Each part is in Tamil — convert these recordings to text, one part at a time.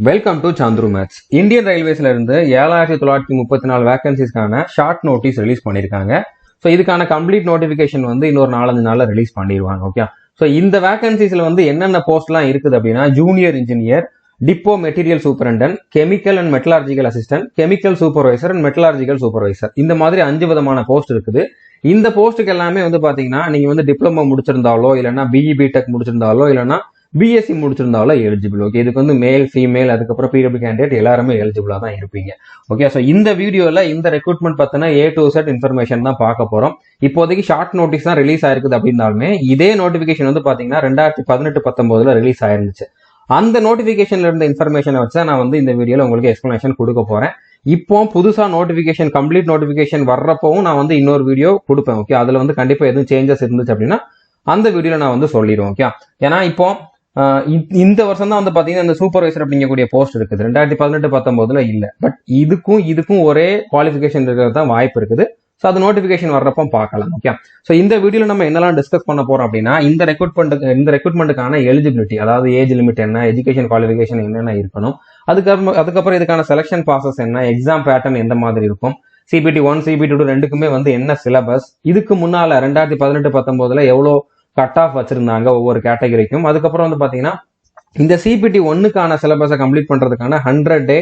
Welcome to Chandru maths. Indian ரயில்வேஸ்ல இருந்து 7934 வேகன்சிஸ்க்கான ஷார்ட் நோட்டீஸ் ரிலீஸ் பண்ணியிருக்காங்க. ஸோ இதுக்கான கம்ப்ளீட் நோட்டிஃபிகேஷன் வந்து இன்னொரு 4-5 நாள்ல ரிலீஸ் பண்ணிடுவாங்க. ஓகே, ஸோ இந்த வேகன்சிஸ்ல வந்து என்னென்ன போஸ்ட்லாம் இருக்குது அப்படின்னா, junior engineer, depot material சூப்பரண்டன், chemical and metallurgical assistant, chemical supervisor and metallurgical supervisor, இந்த மாதிரி 5 விதமான போஸ்ட் இருக்குது. இந்த போஸ்ட்டுக்கு எல்லாமே வந்து பாத்தீங்கன்னா நீங்க வந்து டிப்ளமோ முடிச்சிருந்தாலோ இல்லைன்னா பிஇ பிடெக் முடிச்சிருந்தாலோ இல்லைன்னா பிஎஸ்சி முடிச்சிருந்தாலும் எலிஜிபிள். ஓகே, இதுக்கு வந்து மேல் ஃபீமேல் அதுக்கப்புறம் பிடபிள்யூ கேண்டிடேட் எல்லாருமே எலிஜிபிளா தான் இருப்பீங்க. ஓகே, ஸோ இந்த வீடியோல இந்த ரெக்ரூட்மெண்ட் பத்தின A to Z இன்ஃபர்மேஷன் தான் பார்க்க போறோம். இப்போதைக்கு ஷார்ட் நோட்டீஸ் தான் ரிலீஸ் ஆயிருக்குது அப்படின்னாலுமே இதே நோட்டிபிகேஷன் வந்து பாத்தீங்கன்னா 2018-19 ரிலீஸ் ஆயிருந்துச்சு. அந்த நோட்டிபிகேஷன்ல இருந்த இன்ஃபர்மேஷனை வச்சு நான் வந்து இந்த வீடியோல உங்களுக்கு எக்ஸ்பிளனேஷன் கொடுக்க போறேன். இப்போ புதுசா நோட்டிபிகேஷன் கம்ப்ளீட் நோட்டிபிகேஷன் வர்றப்பவும் நான் வந்து இன்னொரு வீடியோ கொடுப்பேன். ஓகே, அதுல வந்து கண்டிப்பா எதுவும் சேஞ்சஸ் இருந்துச்சு அப்படின்னா அந்த வீடியோல நான் வந்து சொல்லிடுவேன். ஓகே, ஏன்னா இப்போ இந்த வருஷம் தான் வந்து பாத்தீங்கன்னா இந்த சூப்பர்வைசர் அப்படிங்கக்கூடிய போஸ்ட் இருக்குது. 2018-19 இல்ல, பட் இதுக்கும் ஒரே குவாலிஃபிகேஷன் இருக்கிறது தான் வாய்ப்பு இருக்குது. ஸோ அது நோட்டிபிகேஷன் வர்றப்போ பார்க்கலாம். ஓகே, ஸோ இந்த வீடியோல நம்ம என்னெல்லாம் டிஸ்கஸ் பண்ண போறோம் அப்படின்னா, இந்த ரெக்ரூட்மெண்ட்டுக்கான எலிஜிபிலிட்டி, அதாவது ஏஜ் லிமிட் என்ன, எஜுகேஷன் குவாலிஃபிகேஷன் என்னென்ன இருக்கணும், அதுக்கப்புறம் இதுக்கான செலக்ஷன் ப்ராசஸ் என்ன, எக்ஸாம் பேட்டர்ன் எந்த மாதிரி இருக்கும், CPT 1 CPT 2 ரெண்டுக்குமே வந்து என்ன சிலபஸ், இதுக்கு முன்னால 2018-19 எவ்வளோ கட் ஆஃப் வச்சிருந்தாங்க ஒவ்வொரு கேட்டகரிக்கும், அதுக்கப்புறம் வந்து பாத்தீங்கன்னா இந்த CPT 1க்கான சிலபஸை கம்ப்ளீட் பண்றதுக்கான 100 டே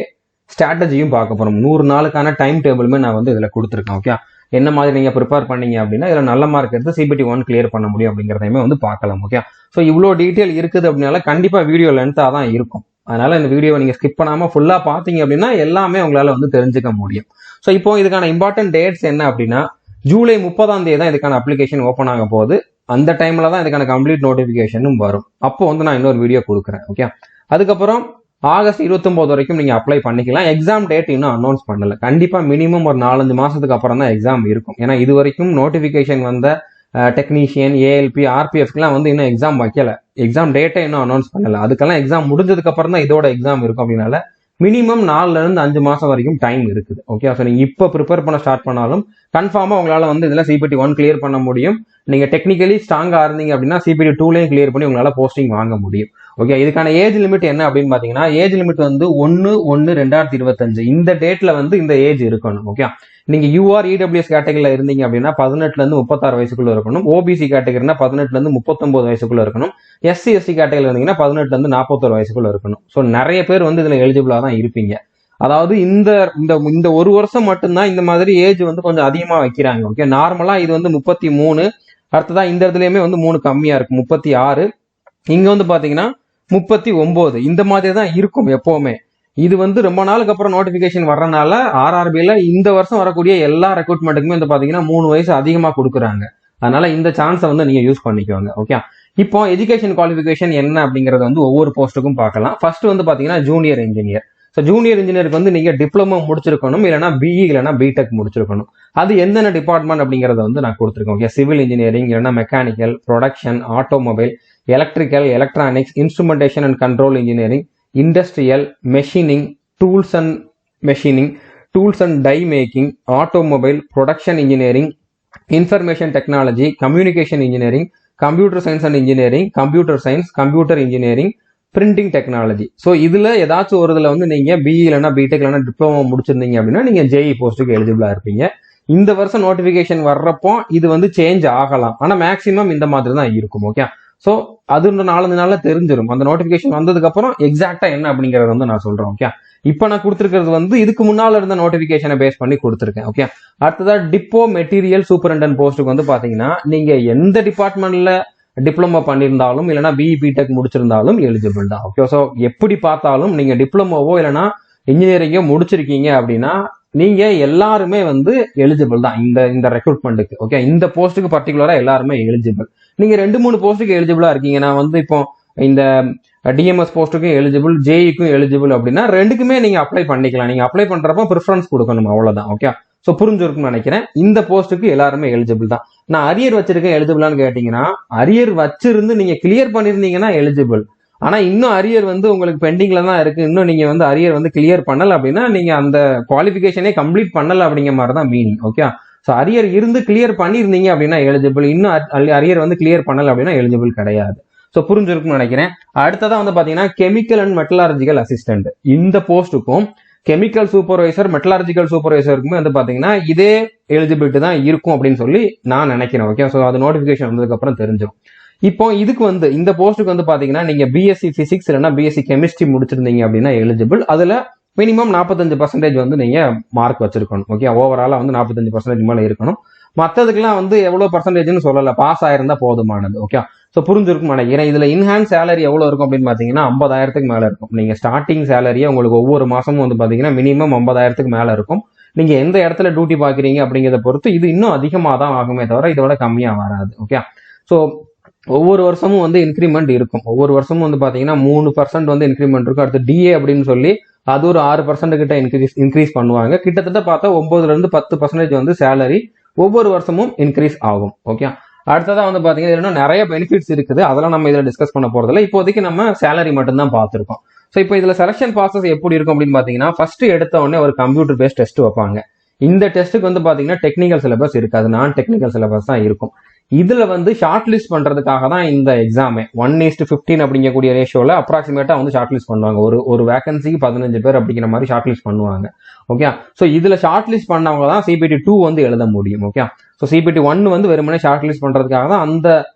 ஸ்ட்ராட்டஜியும் பார்க்க போறோம். 100 நாளுக்கான டைம் டேபிளுமே நான் வந்து இதுல கொடுத்துருக்கேன். ஓகே, என்ன மாதிரி நீங்க ப்ரிப்பேர் பண்ணீங்க அப்படின்னா இதுல நல்ல மார்க் எடுத்து CPT 1 கிளியர் பண்ண முடியும் அப்படிங்கறதையுமே வந்து பார்க்கலாம். ஓகே, ஸோ இவ்வளோ டீட்டெயில் இருக்குது அப்படின்னால கண்டிப்பா வீடியோ லென்த்தா தான் இருக்கும். அதனால இந்த வீடியோவை நீங்க ஸ்கிப் பண்ணாம ஃபுல்லா பாத்தீங்க அப்படின்னா எல்லாமே உங்களால வந்து தெரிஞ்சுக்க முடியும். ஸோ இப்போ இதுக்கான இம்பார்ட்டன்ட் டேட்ஸ் என்ன அப்படின்னா, ஜூலை 30ஆம் தேதி தான் இதுக்கான அப்ளிகேஷன் ஓப்பன் ஆக போகுது. அந்த டைம்ல தான் இதுக்கான கம்ப்ளீட் நோட்டிபிகேஷனும் வரும். அப்போ வந்து நான் இன்னொரு வீடியோ கொடுக்குறேன். ஓகே, அதுக்கப்புறம் ஆகஸ்ட் 29 வரைக்கும் நீங்க அப்ளை பண்ணிக்கலாம். எக்ஸாம் டேட் இன்னும் அனௌன்ஸ் பண்ணல. கண்டிப்பா மினிமம் ஒரு 4-5 மாசத்துக்கு அப்புறம் தான் எக்ஸாம் இருக்கும். ஏன்னா இது வரைக்கும் நோட்டிபிகேஷன் வந்த டெக்னீஷியன், ALP, RPFலாம் வந்து இன்னும் எக்ஸாம் வைக்கல. எக்ஸாம் டேட்டை இன்னும் அனௌன்ஸ் பண்ணல. அதுக்கெல்லாம் எக்ஸாம் முடிஞ்சதுக்கு அப்புறம் தான் இதோட எக்ஸாம் இருக்கும். அப்படின்னால மினிமம் 4-5 மாசம் வரைக்கும் டைம் இருக்குது. ஓகே, ஸோ நீங்க இப்போ ப்ரிப்பேர் பண்ண ஸ்டார்ட் பண்ணாலும் கன்ஃபார்மா உங்களால வந்து இதுல CPT 1 கிளியர் பண்ண முடியும். நீங்க டெக்னிக்கலி ஸ்ட்ராங்கா இருந்தீங்க அப்படின்னா CPT 2லையும் கிளியர் பண்ணி உங்களால போஸ்டிங் வாங்க முடியும். ஓகே, இதுக்கான ஏஜ் லிமிட் என்ன அப்படின்னு பாத்தீங்கன்னா, ஏஜ் லிமிட் வந்து 1/1/2025 இந்த டேட்ல வந்து இந்த ஏஜ் இருக்கணும். ஓகே, நீங்க UR EWS கேட்டகரியில இருந்தீங்க அப்படின்னா 18 இருந்து 36 வயசுக்குள்ள இருக்கணும். OBC கேட்டகரினா 18 இருந்து 39 வயசுக்குள்ள இருக்கணும். SC ST கேட்டகரியில இருந்தீங்கன்னா 18 இருந்து 41 வயசுக்குள்ள இருக்கணும். ஸோ நிறைய பேர் வந்து இதுல எலிஜிபிளா தான் இருப்பீங்க. அதாவது இந்த ஒரு வருஷம் மட்டும்தான் இந்த மாதிரி ஏஜ் வந்து கொஞ்சம் அதிகமா வைக்கிறாங்க. ஓகே, நார்மலா இது வந்து 33, அடுத்ததா இந்த இடத்துலயுமே வந்து 3 கம்மியா இருக்கு, 36, இங்க வந்து பாத்தீங்கன்னா 39, இந்த மாதிரி தான் இருக்கும் எப்பவுமே. இது வந்து ரொம்ப நாளுக்கு அப்புறம் நோட்டிபிகேஷன் வர்றதுனால RRBல இந்த வருஷம் வரக்கூடிய எல்லா ரெக்ரூட்மெண்ட்டுக்குமே வந்து பாத்தீங்கன்னா 3 வயசு அதிகமா கொடுக்குறாங்க. அதனால இந்த சான்ஸை வந்து நீங்க யூஸ் பண்ணிக்கோங்க. ஓகே, இப்போ எஜுகேஷன் குவாலிஃபிகேஷன் என்ன அப்படிங்கறது வந்து ஒவ்வொரு போஸ்ட்டுக்கும் பார்க்கலாம். ஃபர்ஸ்ட் வந்து பாத்தீங்கன்னா ஜூனியர் இன்ஜினியர். ஸோ ஜூனியர் இன்ஜினியருக்கு வந்து நீங்க டிப்ளமோ முடிச்சிருக்கணும், இல்லைனா BE இல்லைனா பிடெக் முடிச்சிருக்கணும். அது என்னென்ன டிபார்ட்மெண்ட் அப்படிங்கறத வந்து நான் கொடுத்துருக்கேன். ஓகே, சிவில் இன்ஜினியரிங், இல்லைனா mechanical, production, automobile, electrical, electronics, instrumentation and control engineering, industrial, machining, tools and die making, automobile, production engineering, information technology, communication engineering, computer science and engineering, computer science, computer engineering, printing technology. So இதுல ஏதாச்சும் ஒரு இதுல வந்து நீங்க BE இல்லைனா பிடெக் இல்லைனா டிப்ளமோ முடிச்சிருந்தீங்க அப்படின்னா நீங்க JE போஸ்ட்டுக்கு எலிஜிபிளா இருப்பீங்க. இந்த வருஷம் நோட்டிபிகேஷன் வர்றப்போ இது வந்து சேஞ்ச் ஆகலாம், ஆனா மேக்சிமம் இந்த மாதிரி தான் இருக்கும். ஓகே, ஸோ அது 4 நாள்ல தெரிஞ்சிடும். அந்த நோட்டிபிகேஷன் வந்ததுக்கு அப்புறம் எக்ஸாக்டா என்ன அப்படிங்கறத வந்து நான் சொல்றேன். ஓகே, இப்போ நான் கொடுத்துருக்கிறது வந்து இதுக்கு முன்னால இருந்த நோட்டிபிகேஷனை பேஸ் பண்ணி கொடுத்துருக்கேன். ஓகே, அடுத்ததா டிப்போ மெட்டீரியல் சூப்பரண்டன் போஸ்ட்டுக்கு வந்து பாத்தீங்கன்னா நீங்க எந்த டிபார்ட்மெண்ட்ல டிப்ளமோ பண்ணியிருந்தாலும் இல்லைனா BE பிடெக் முடிச்சிருந்தாலும் எலிஜிபிள் தான். ஓகே, ஸோ எப்படி பார்த்தாலும் நீங்க டிப்ளமோவோ இல்லைனா இன்ஜினியரிங்கோ முடிச்சிருக்கீங்க அப்படின்னா நீங்க எல்லாருமே வந்து எலிஜிபிள் தான் இந்த ரெக்ரூட்மெண்ட்டுக்கு. ஓகே, இந்த போஸ்ட்டுக்கு பர்டிகுலரா எல்லாருமே எலிஜிபிள். நீங்க 2-3 போஸ்ட்டுக்கு எலிஜிபிளா இருக்கீங்க. நான் வந்து இப்போ இந்த DMS போஸ்ட்டுக்கும் எலிஜிபிள், JEக்கும் எலிஜிபிள் அப்படின்னா ரெண்டுக்குமே நீங்க அப்ளை பண்ணிக்கலாம். நீங்க அப்ளை பண்றப்ப ப்ரிஃபரன்ஸ் கொடுக்கணும், அவ்வளவுதான். ஓகே, ஸோ புரிஞ்சிருக்கும்னு நினைக்கிறேன். இந்த போஸ்ட்டுக்கு எல்லாருமே எலிஜிபிள் தான். நான் அரியர் வச்சிருக்கேன் எலிஜிபிளான்னு கேட்டீங்கன்னா, அரியர் வச்சிருந்து நீங்க கிளியர் பண்ணிருந்தீங்கன்னா எலிஜிபிள். ஆனா இன்னும் அரியர் வந்து உங்களுக்கு பெண்டிங்ல தான் இருக்கு, இன்னும் நீங்க வந்து அரியர் வந்து கிளியர் பண்ணல அப்படின்னா நீங்க அந்த குவாலிஃபிகேஷனே கம்ப்ளீட் பண்ணல அப்படிங்கிற மாதிரி தான் மீனிங். ஓகே, ஸோ அரியர் இருந்து கிளியர் பண்ணிருந்தீங்க அப்படின்னா எலிஜிபிள், இன்னும் அரியர் வந்து கிளியர் பண்ணல அப்படின்னா எலிஜிபிள் கிடையாது. ஸோ புரிஞ்சிருக்கும்னு நினைக்கிறேன். அடுத்ததா வந்து பாத்தீங்கன்னா கெமிக்கல் அண்ட் மெட்டலார்ஜிக்கல் அசிஸ்டன்ட். இந்த போஸ்ட்டுக்கும் கெமிக்கல் சூப்பர்வைசர் மெட்டலார்ஜிக்கல் சூப்பர்வைசருக்குமே வந்து பாத்தீங்கன்னா இதே எலிஜிபிலிட்டி தான் இருக்கும் அப்படின்னு சொல்லி நான் நினைக்கிறேன். ஓகே, ஸோ அது நோட்டிபிகேஷன் வந்ததுக்கு அப்புறம் தெரிஞ்சிடும். இப்போ இதுக்கு வந்து இந்த போஸ்ட்டுக்கு வந்து பாத்தீங்கன்னா நீங்க பிஎஸ்சி பிசிக்ஸ் இல்லைன்னா பிஎஸ்சி கெமிஸ்ட்ரி முடிச்சிருந்தீங்க அப்படின்னா எலிஜிபிள். அதுல மினிமம் 45% வந்து நீங்க மார்க் வச்சிருக்கணும். ஓகே, ஓவராலா வந்து 45% மேல இருக்கணும். மற்றதுக்கெல்லாம் வந்து எவ்வளவு பர்சன்டேஜ்னு சொல்லல, பாஸ் ஆயிருந்தா போதுமானது. ஓகே, ஸோ புரிஞ்சிருக்கும் நினைக்கிறேன். இதுல இன்ஹான்ஸ் சேலரி எவ்வளவு இருக்கும் அப்படின்னு பாத்தீங்கன்னா 50,000க்கு மேல இருக்கும். நீங்க ஸ்டார்டிங் சேலரியே உங்களுக்கு ஒவ்வொரு மாசமும் வந்து பாத்தீங்கன்னா மினிமம் 50,000க்கு மேல இருக்கும். நீங்க எந்த இடத்துல டியூட்டி பாக்குறீங்க அப்படிங்கிறத பொறுத்து இது இன்னும் அதிகமாக தான் ஆகுமே தவிர இதோட கம்மியா வராது. ஓகே, ஸோ ஒவ்வொரு வருஷமும் வந்து இன்க்ரிமெண்ட் இருக்கும். ஒவ்வொரு வருஷமும் வந்து பாத்தீங்கன்னா 3% வந்து இன்க்ரிமெண்ட் இருக்கும். அடுத்து டிஏ அப்படின்னு சொல்லி அது ஒரு 6% கிட்ட இன்க்ரீஸ் பண்ணுவாங்க. கிட்டத்தட்ட பார்த்தா 9ல இருந்து 10% வந்து சேலரி ஒவ்வொரு வருஷமும் இன்க்ரீஸ் ஆகும். ஓகே, அடுத்ததா வந்து பாத்தீங்கன்னா இன்னும் நிறைய பெனிஃபிட்ஸ் இருக்குது. அதெல்லாம் நம்ம இதுல டிஸ்கஸ் பண்ண போறதில்ல. இப்போதைக்கு நம்ம சேலரி மட்டும் தான் பார்த்திருக்கோம். ஸோ இப்போ இதுல செலக்ஷன் ப்ராசஸ் எப்படி இருக்கும் அப்படின்னு பாத்தீங்கன்னா ஃபர்ஸ்ட் எடுத்த உடனே ஒரு கம்ப்யூட்டர் பேஸ்ட் டெஸ்ட் வைப்பாங்க. இந்த டெஸ்ட்டுக்கு வந்து பாத்தீங்கன்னா டெக்னிக்கல் சிலபஸ் இருக்காது, நான் டெக்னிக்கல் சிலபஸ் தான் இருக்கும். இதுல வந்து ஷார்ட் லிஸ்ட் பண்றதுக்காக தான் இந்த எக்ஸாமே 1:15 அப்படிங்கக்கூடிய ரேஷியோல அப்ராக்சிமேட்டா வந்து ஷார்ட் லிஸ்ட் பண்ணுவாங்க. ஒரு வேகன்சிக்கு 15 பேர் அப்படிங்கிற மாதிரி ஷார்ட் லிஸ்ட் பண்ணுவாங்க. ஓகே, ஸோ இதுல ஷார்ட் லிஸ்ட் பண்ணவங்க தான் CPT 2 வந்து எழுத முடியும். ஓகே, ஸோ CPT 1 வந்து வெறுமனே ஷார்ட் லிஸ்ட் பண்றதுக்காக தான் அந்த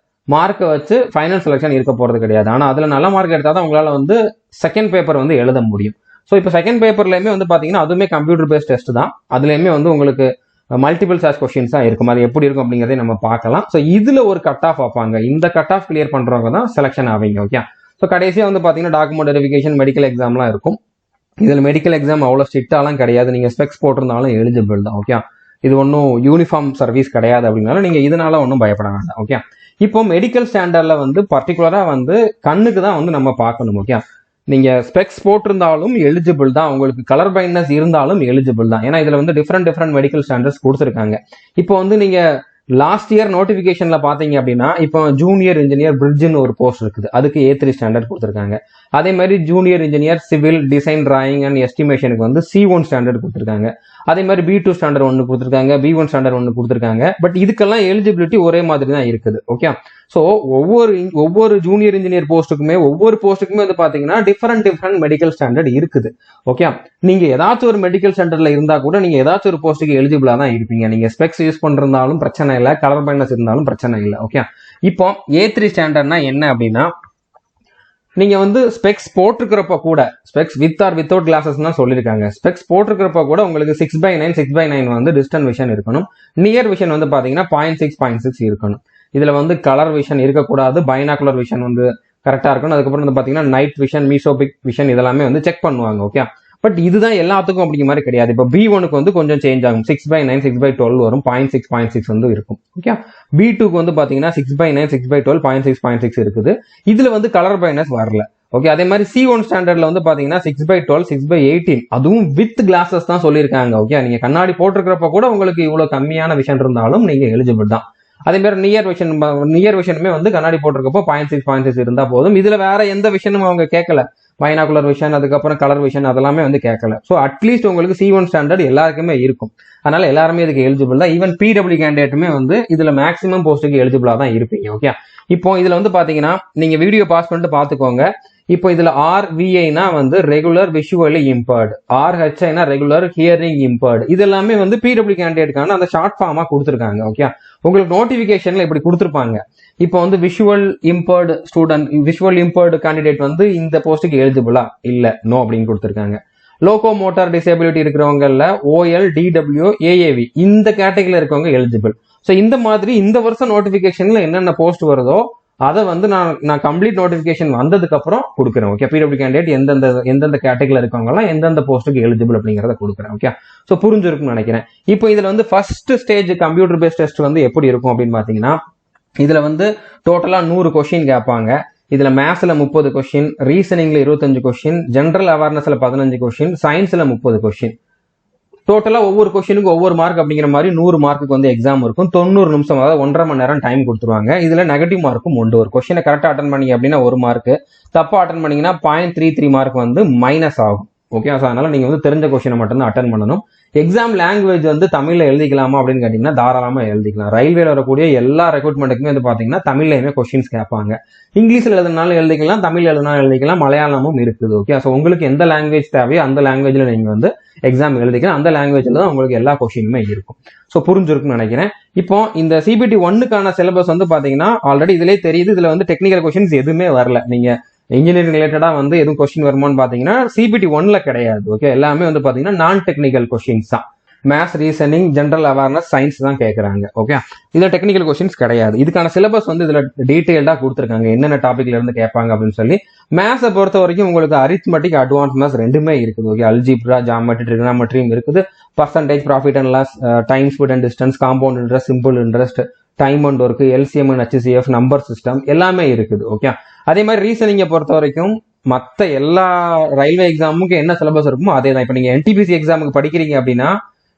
மார்க்கை வச்சு ஃபைனல் செலக்ஷன் இருக்க போறது கிடையாது. ஆனா அதுல நல்ல மார்க் எடுத்தா தான் உங்களால வந்து செகண்ட் பேப்பர் வந்து எழுத முடியும். ஸோ இப்போ செகண்ட் பேப்பர்லயுமே வந்து பாத்தீங்கன்னா அதுவுமே கம்ப்யூட்டர் பேஸ்ட் டெஸ்ட் தான். அதுலயுமே வந்து உங்களுக்கு மல்டிபிள் சாய்ஸ் கொஸ்டின்ஸ் தான் இருக்கும். அது எப்படி இருக்கும் அப்படிங்கறதை நம்ம பார்க்கலாம். ஸோ இதுல ஒரு கட் ஆஃப் வைப்பாங்க. இந்த கட் ஆஃப் கிளியர் பண்றவங்க தான் செலக்ஷன் ஆவீங்க. ஓகே, ஸோ கடைசியா வந்து பாத்தீங்கன்னா டாக்குமெண்ட் வெரிஃபிகேஷன், மெடிக்கல் எக்ஸாம்லாம் இருக்கும். இதுல மெடிக்கல் எக்ஸாம் அவ்வளவு ஸ்ட்ரிக்டாலாம் கிடையாது. நீங்க ஸ்பெக்ஸ் போட்டிருந்தாலும் எலிஜிபிள் தான். ஓகே, இது ஒன்றும் யூனிஃபார்ம் சர்வீஸ் கிடையாது அப்படின்னாலும் நீங்க இதனால ஒன்றும் பயப்பட வேண்டாம். ஓகே, இப்போ மெடிக்கல் ஸ்டாண்டர்ட்ல வந்து பர்டிகுலரா வந்து கண்ணுக்கு தான் வந்து நம்ம பார்க்கணும். ஓகே, நீங்க ஸ்பெக்ஸ் போட்டிருந்தாலும் எலிஜிபிள் தான், உங்களுக்கு கலர் பைண்ட்னஸ் இருந்தாலும் எலிஜிபிள் தான். ஏன்னா இதுல வந்து டிஃப்ரெண்ட் மெடிக்கல் ஸ்டாண்டர்ட்ஸ் கொடுத்துருக்காங்க. இப்போ வந்து நீங்க லாஸ்ட் இயர் நோட்டிபிகேஷன்ல பாத்தீங்க அப்படின்னா இப்போ ஜூனியர் இன்ஜினியர் பிரிட்ஜ்னு ஒரு போஸ்ட் இருக்குது, அதுக்கு A3 ஸ்டாண்டர்ட் கொடுத்துருக்காங்க. அதே மாதிரி junior engineer civil design drawing and எஸ்டிமேஷனுக்கு வந்து C1 ஸ்டாண்டர்ட் கொடுத்துருக்காங்க. அதே மாதிரி B2 ஸ்டாண்டர்ட் ஒன்று கொடுத்துருக்காங்க, B1 ஸ்டாண்டர்ட் ஒன்று கொடுத்துருக்காங்க. பட் இதுக்கெல்லாம் எலிஜிபிலிட்டி ஒரே மாதிரி தான் இருக்குது. ஓகே, ஸோ ஒவ்வொரு ஜூனியர் இன்ஜினியர் போஸ்ட்டுக்குமே ஒவ்வொரு போஸ்ட்டுக்குமே வந்து பாத்தீங்கன்னா டிஃப்ரெண்ட் மெடிக்கல் ஸ்டாண்டர்ட் இருக்குது. ஓகே, நீங்க ஏதாச்சும் ஒரு மெடிக்கல் ஸ்டாண்டர்ட்ல இருந்தா கூட நீங்க ஏதாச்சும் ஒரு போஸ்ட்டுக்கு எலிஜிபிளா தான் இருப்பீங்க. நீங்க ஸ்பெக்ஸ் யூஸ் பண்றதாலும் பிரச்சனை இல்லை, கலர் பைண்ட்னஸ் இருந்தாலும் பிரச்சனை இல்லை. ஓகே, இப்போ A3 ஸ்டாண்டர்ட்னா என்ன அப்படின்னா நீங்க வந்து ஸ்பெக்ஸ் போட்டிருக்கிறப்ப கூட specs with or without glasses தான் சொல்லியிருக்காங்க. ஸ்பெக்ஸ் போட்டிருக்கிறப்ப கூட உங்களுக்கு 6/9 வந்து டிஸ்டன்ட் விஷன் இருக்கணும். நியர் விஷன் வந்து பாத்தீங்கன்னா 0.6 இருக்கணும். இதுல வந்து கலர் விஷன் இருக்கக்கூடாது, பைனாகுலர் விஷன் வந்து கரெக்டா இருக்கணும். அதுக்கப்புறம் வந்து பாத்தீங்கன்னா நைட் விஷன், மீசோபிக் விஷன் இதெல்லாமே வந்து செக் பண்ணுவாங்க. ஓகே, பட் இதுதான் எல்லாத்துக்கும் அப்படிங்கிற மாதிரி கிடையாது. இப்போ B1க்கு வந்து கொஞ்சம் சேஞ்ச் ஆகும், 6/9 6/12 வரும், 0.6 வந்து இருக்கும். ஓகே, B2க்கு வந்து பாத்தீங்கன்னா 6/9 6/12 0.6 இருக்குது. இதுல வந்து கலர் பைனஸ் வரல. ஓகே, அதே மாதிரி C1 ஸ்டாண்டர்ட்ல வந்து பாத்தீங்கன்னா 6/12 6/18 அதுவும் வித் கிளாஸஸ் தான் சொல்லியிருக்காங்க. ஓகே, நீங்க கண்ணாடி போட்டிருக்கிறப்ப கூட உங்களுக்கு இவ்வளவு கம்மியான விஷன் இருந்தாலும் நீங்க எலிஜிபிள் தான். அதே மாதிரி நியர் விஷனுமே வந்து கண்ணாடி போட்டிருக்கப்போ 0.6 இருந்தா போதும். இதுல வேற எந்த விஷனும் அவங்க கேட்கல, பைனாகுலர் விஷன் அதுக்கப்புறம் கலர் விஷன் அதெல்லாமே வந்து கேட்கல. ஸோ அட்லீஸ்ட் உங்களுக்கு C1 ஸ்டாண்டர்ட் எல்லாருக்குமே இருக்கும். அதனால எல்லாருமே இதுக்கு எலிஜிபிள் தான். ஈவன் PW கேண்டிடேட்டுமே வந்து இதுல மேக்ஸிமம் போஸ்ட்டுக்கு எலிஜிபிளா தான் இருப்பீங்க. ஓகே, இப்போ இதுல வந்து பாத்தீங்கன்னா நீங்க வீடியோ பாஸ் பண்ணிட்டு பாத்துக்கோங்க. இப்போ இதுல RVIனா வந்து ரெகுலர் விஷுவலி இம்பேர்டு, RHIனா ரெகுலர் ஹியரிங் இம்பேர்டு. இது எல்லாமே வந்து PW கேண்டிடேட்டுக்கான அந்த ஷார்ட் ஃபார்மா கொடுத்துருக்காங்க. ஓகே, உங்களுக்கு நோட்டிபிகேஷன்ல இப்படி கொடுத்துருப்பாங்க. இப்போ வந்து விஷுவல் இம்பேர்டு கேண்டிடேட் வந்து இந்த போஸ்ட்டுக்கு எலிஜிபிளா இல்ல, நோ அப்படின்னு கொடுத்துருக்காங்க. லோகோ மோட்டார் டிசேபிலிட்டி இருக்கிறவங்கல OL DW AAV இந்த கேட்டகரியில இருக்கவங்க எலிஜிபிள். ஸோ இந்த மாதிரி இந்த வருஷம் நோட்டிபிகேஷன்ல என்னென்ன போஸ்ட் வருதோ அதை வந்து நான் கம்ப்ளீட் நோட்டிபிகேஷன் வந்ததுக்கு அப்புறம் கொடுக்குறேன். ஓகே, PW கேண்டிடேட் எந்தெந்த கேட்டகரியில இருக்கவங்க எல்லாம் எந்தெந்த போஸ்ட்டுக்கு எலிஜிபிள் அப்படிங்கறத கொடுக்குறேன். ஓகே, ஸோ புரிஞ்சிருக்கும்னு நினைக்கிறேன். இப்போ இதுல வந்து first stage computer based test வந்து எப்படி இருக்கும் அப்படின்னு பாத்தீங்கன்னா இதுல வந்து டோட்டலா 100 கொஸ்டின் கேட்பாங்க. இதுல மேத்ஸ்ல 30 கொஸ்டின், ரீசனிங்ல 25 கொஸ்டின், ஜெனரல் அவேர்னஸ்ல 15 கொஸ்டின், சயின்ஸ்ல 30 கொஸ்டின். டோட்டலா ஒவ்வொரு கொஸ்டினுக்கு ஒவ்வொரு மார்க் அப்படிங்கிற மாதிரி 100 மார்க்குக்கு வந்து எக்ஸாம் இருக்கும். 90 நிமிஷம், அதாவது 1.5 மணி நேரம் டைம் கொடுத்துருவாங்க. இதுல நெகட்டிவ் மார்க்கும் உண்டு. ஒரு கொஸ்டினை கரெக்டா அட்டன் பண்ணீங்க அப்படின்னா 1 மார்க், தப்பா அட்டன் பண்ணீங்கன்னா 0.33 மார்க் வந்து மைனஸ் ஆகும். ஓகே, அதனால நீங்க வந்து தெரிஞ்ச கொஸ்டினை மட்டும் தான் அட்டன் பண்ணணும். எக்ஸாம் லாங்குவேஜ் வந்து தமிழ்ல எழுதிக்கலாமா அப்படின்னு கேட்டீங்கன்னா தாராளமா எழுதிக்கலாம். ரயில்வேல வரக்கூடிய எல்லா ரெக்ரூட்மெண்ட்டுக்குமே வந்து பாத்தீங்கன்னா தமிழ்லயுமே கொஸ்டின்ஸ் கேட்பாங்க. இங்கிலீஷ்ல எழுதினாலும் எழுதிக்கலாம், தமிழ்ல எழுதினாலும் எழுதிக்கலாம், மலையாளமும் இருக்குது. ஓகே, ஸோ உங்களுக்கு எந்த லாங்குவேஜ் தேவையோ அந்த லாங்குவேஜ்ல நீங்க வந்து எக்ஸாம் எழுதிக்கலாம். அந்த லாங்குவேஜ்ல தான் உங்களுக்கு எல்லா கொஸ்டினுமே இருக்கும். ஸோ புரிஞ்சிருக்குன்னு நினைக்கிறேன். இப்போ இந்த சிபிடி 1க்கான சிலபஸ் வந்து பாத்தீங்கன்னா ஆல்ரெடி இதுலயே தெரியுது. இதுல வந்து டெக்னிக்கல் கொஸ்டின்ஸ் எதுவுமே வரல. நீங்க இன்ஜினியரிங் ரிலேட்டடா வந்து எதுவும் கொஸ்டின் வருமானு பாத்தீங்கன்னா சிபிடி 1ல கிடையாது. ஓகே, எல்லாமே வந்து பாத்தீங்கன்னா நான் டெக்னிக்கல் கொஸ்டின்ஸ் தான். Maths, reasoning, general awareness, science தான் கேட்கறாங்க. ஓகே, இதுல டெக்னிக்கல் கொஸ்டின்ஸ் கிடையாது. இதுக்கான சிலபஸ் வந்து இதுல டீடைல்டா கொடுத்துருக்காங்க, என்னென்ன டாபிக்ல இருந்து கேட்பாங்க அப்படின்னு சொல்லி. மேத்ஸை பொறுத்த வரைக்கும் உங்களுக்கு அரித்மெட்டிக், அட்வான்ஸ் மேத்ஸ் ரெண்டுமே இருக்குது. ஓகே, அல்ஜிப்ரா, ஜாமெட்ரி, ட்ரிகனாமெட்ரியும் இருக்குது. Percentage, profit and loss, time, speed and distance, compound interest, simple interest, time and work, LCM and HCF, number system எல்லாமே இருக்குது. ஓகே, அதே மாதிரி ரீசனிங்கை பொறுத்த வரைக்கும் மற்ற எல்லா ரயில்வே எக்ஸாமுக்கு என்ன சிலபஸ் இருக்குமோ அதே தான். இப்போ நீங்க என்டிபிசி எக்ஸாமுக்கு படிக்கிறீங்க அப்படின்னா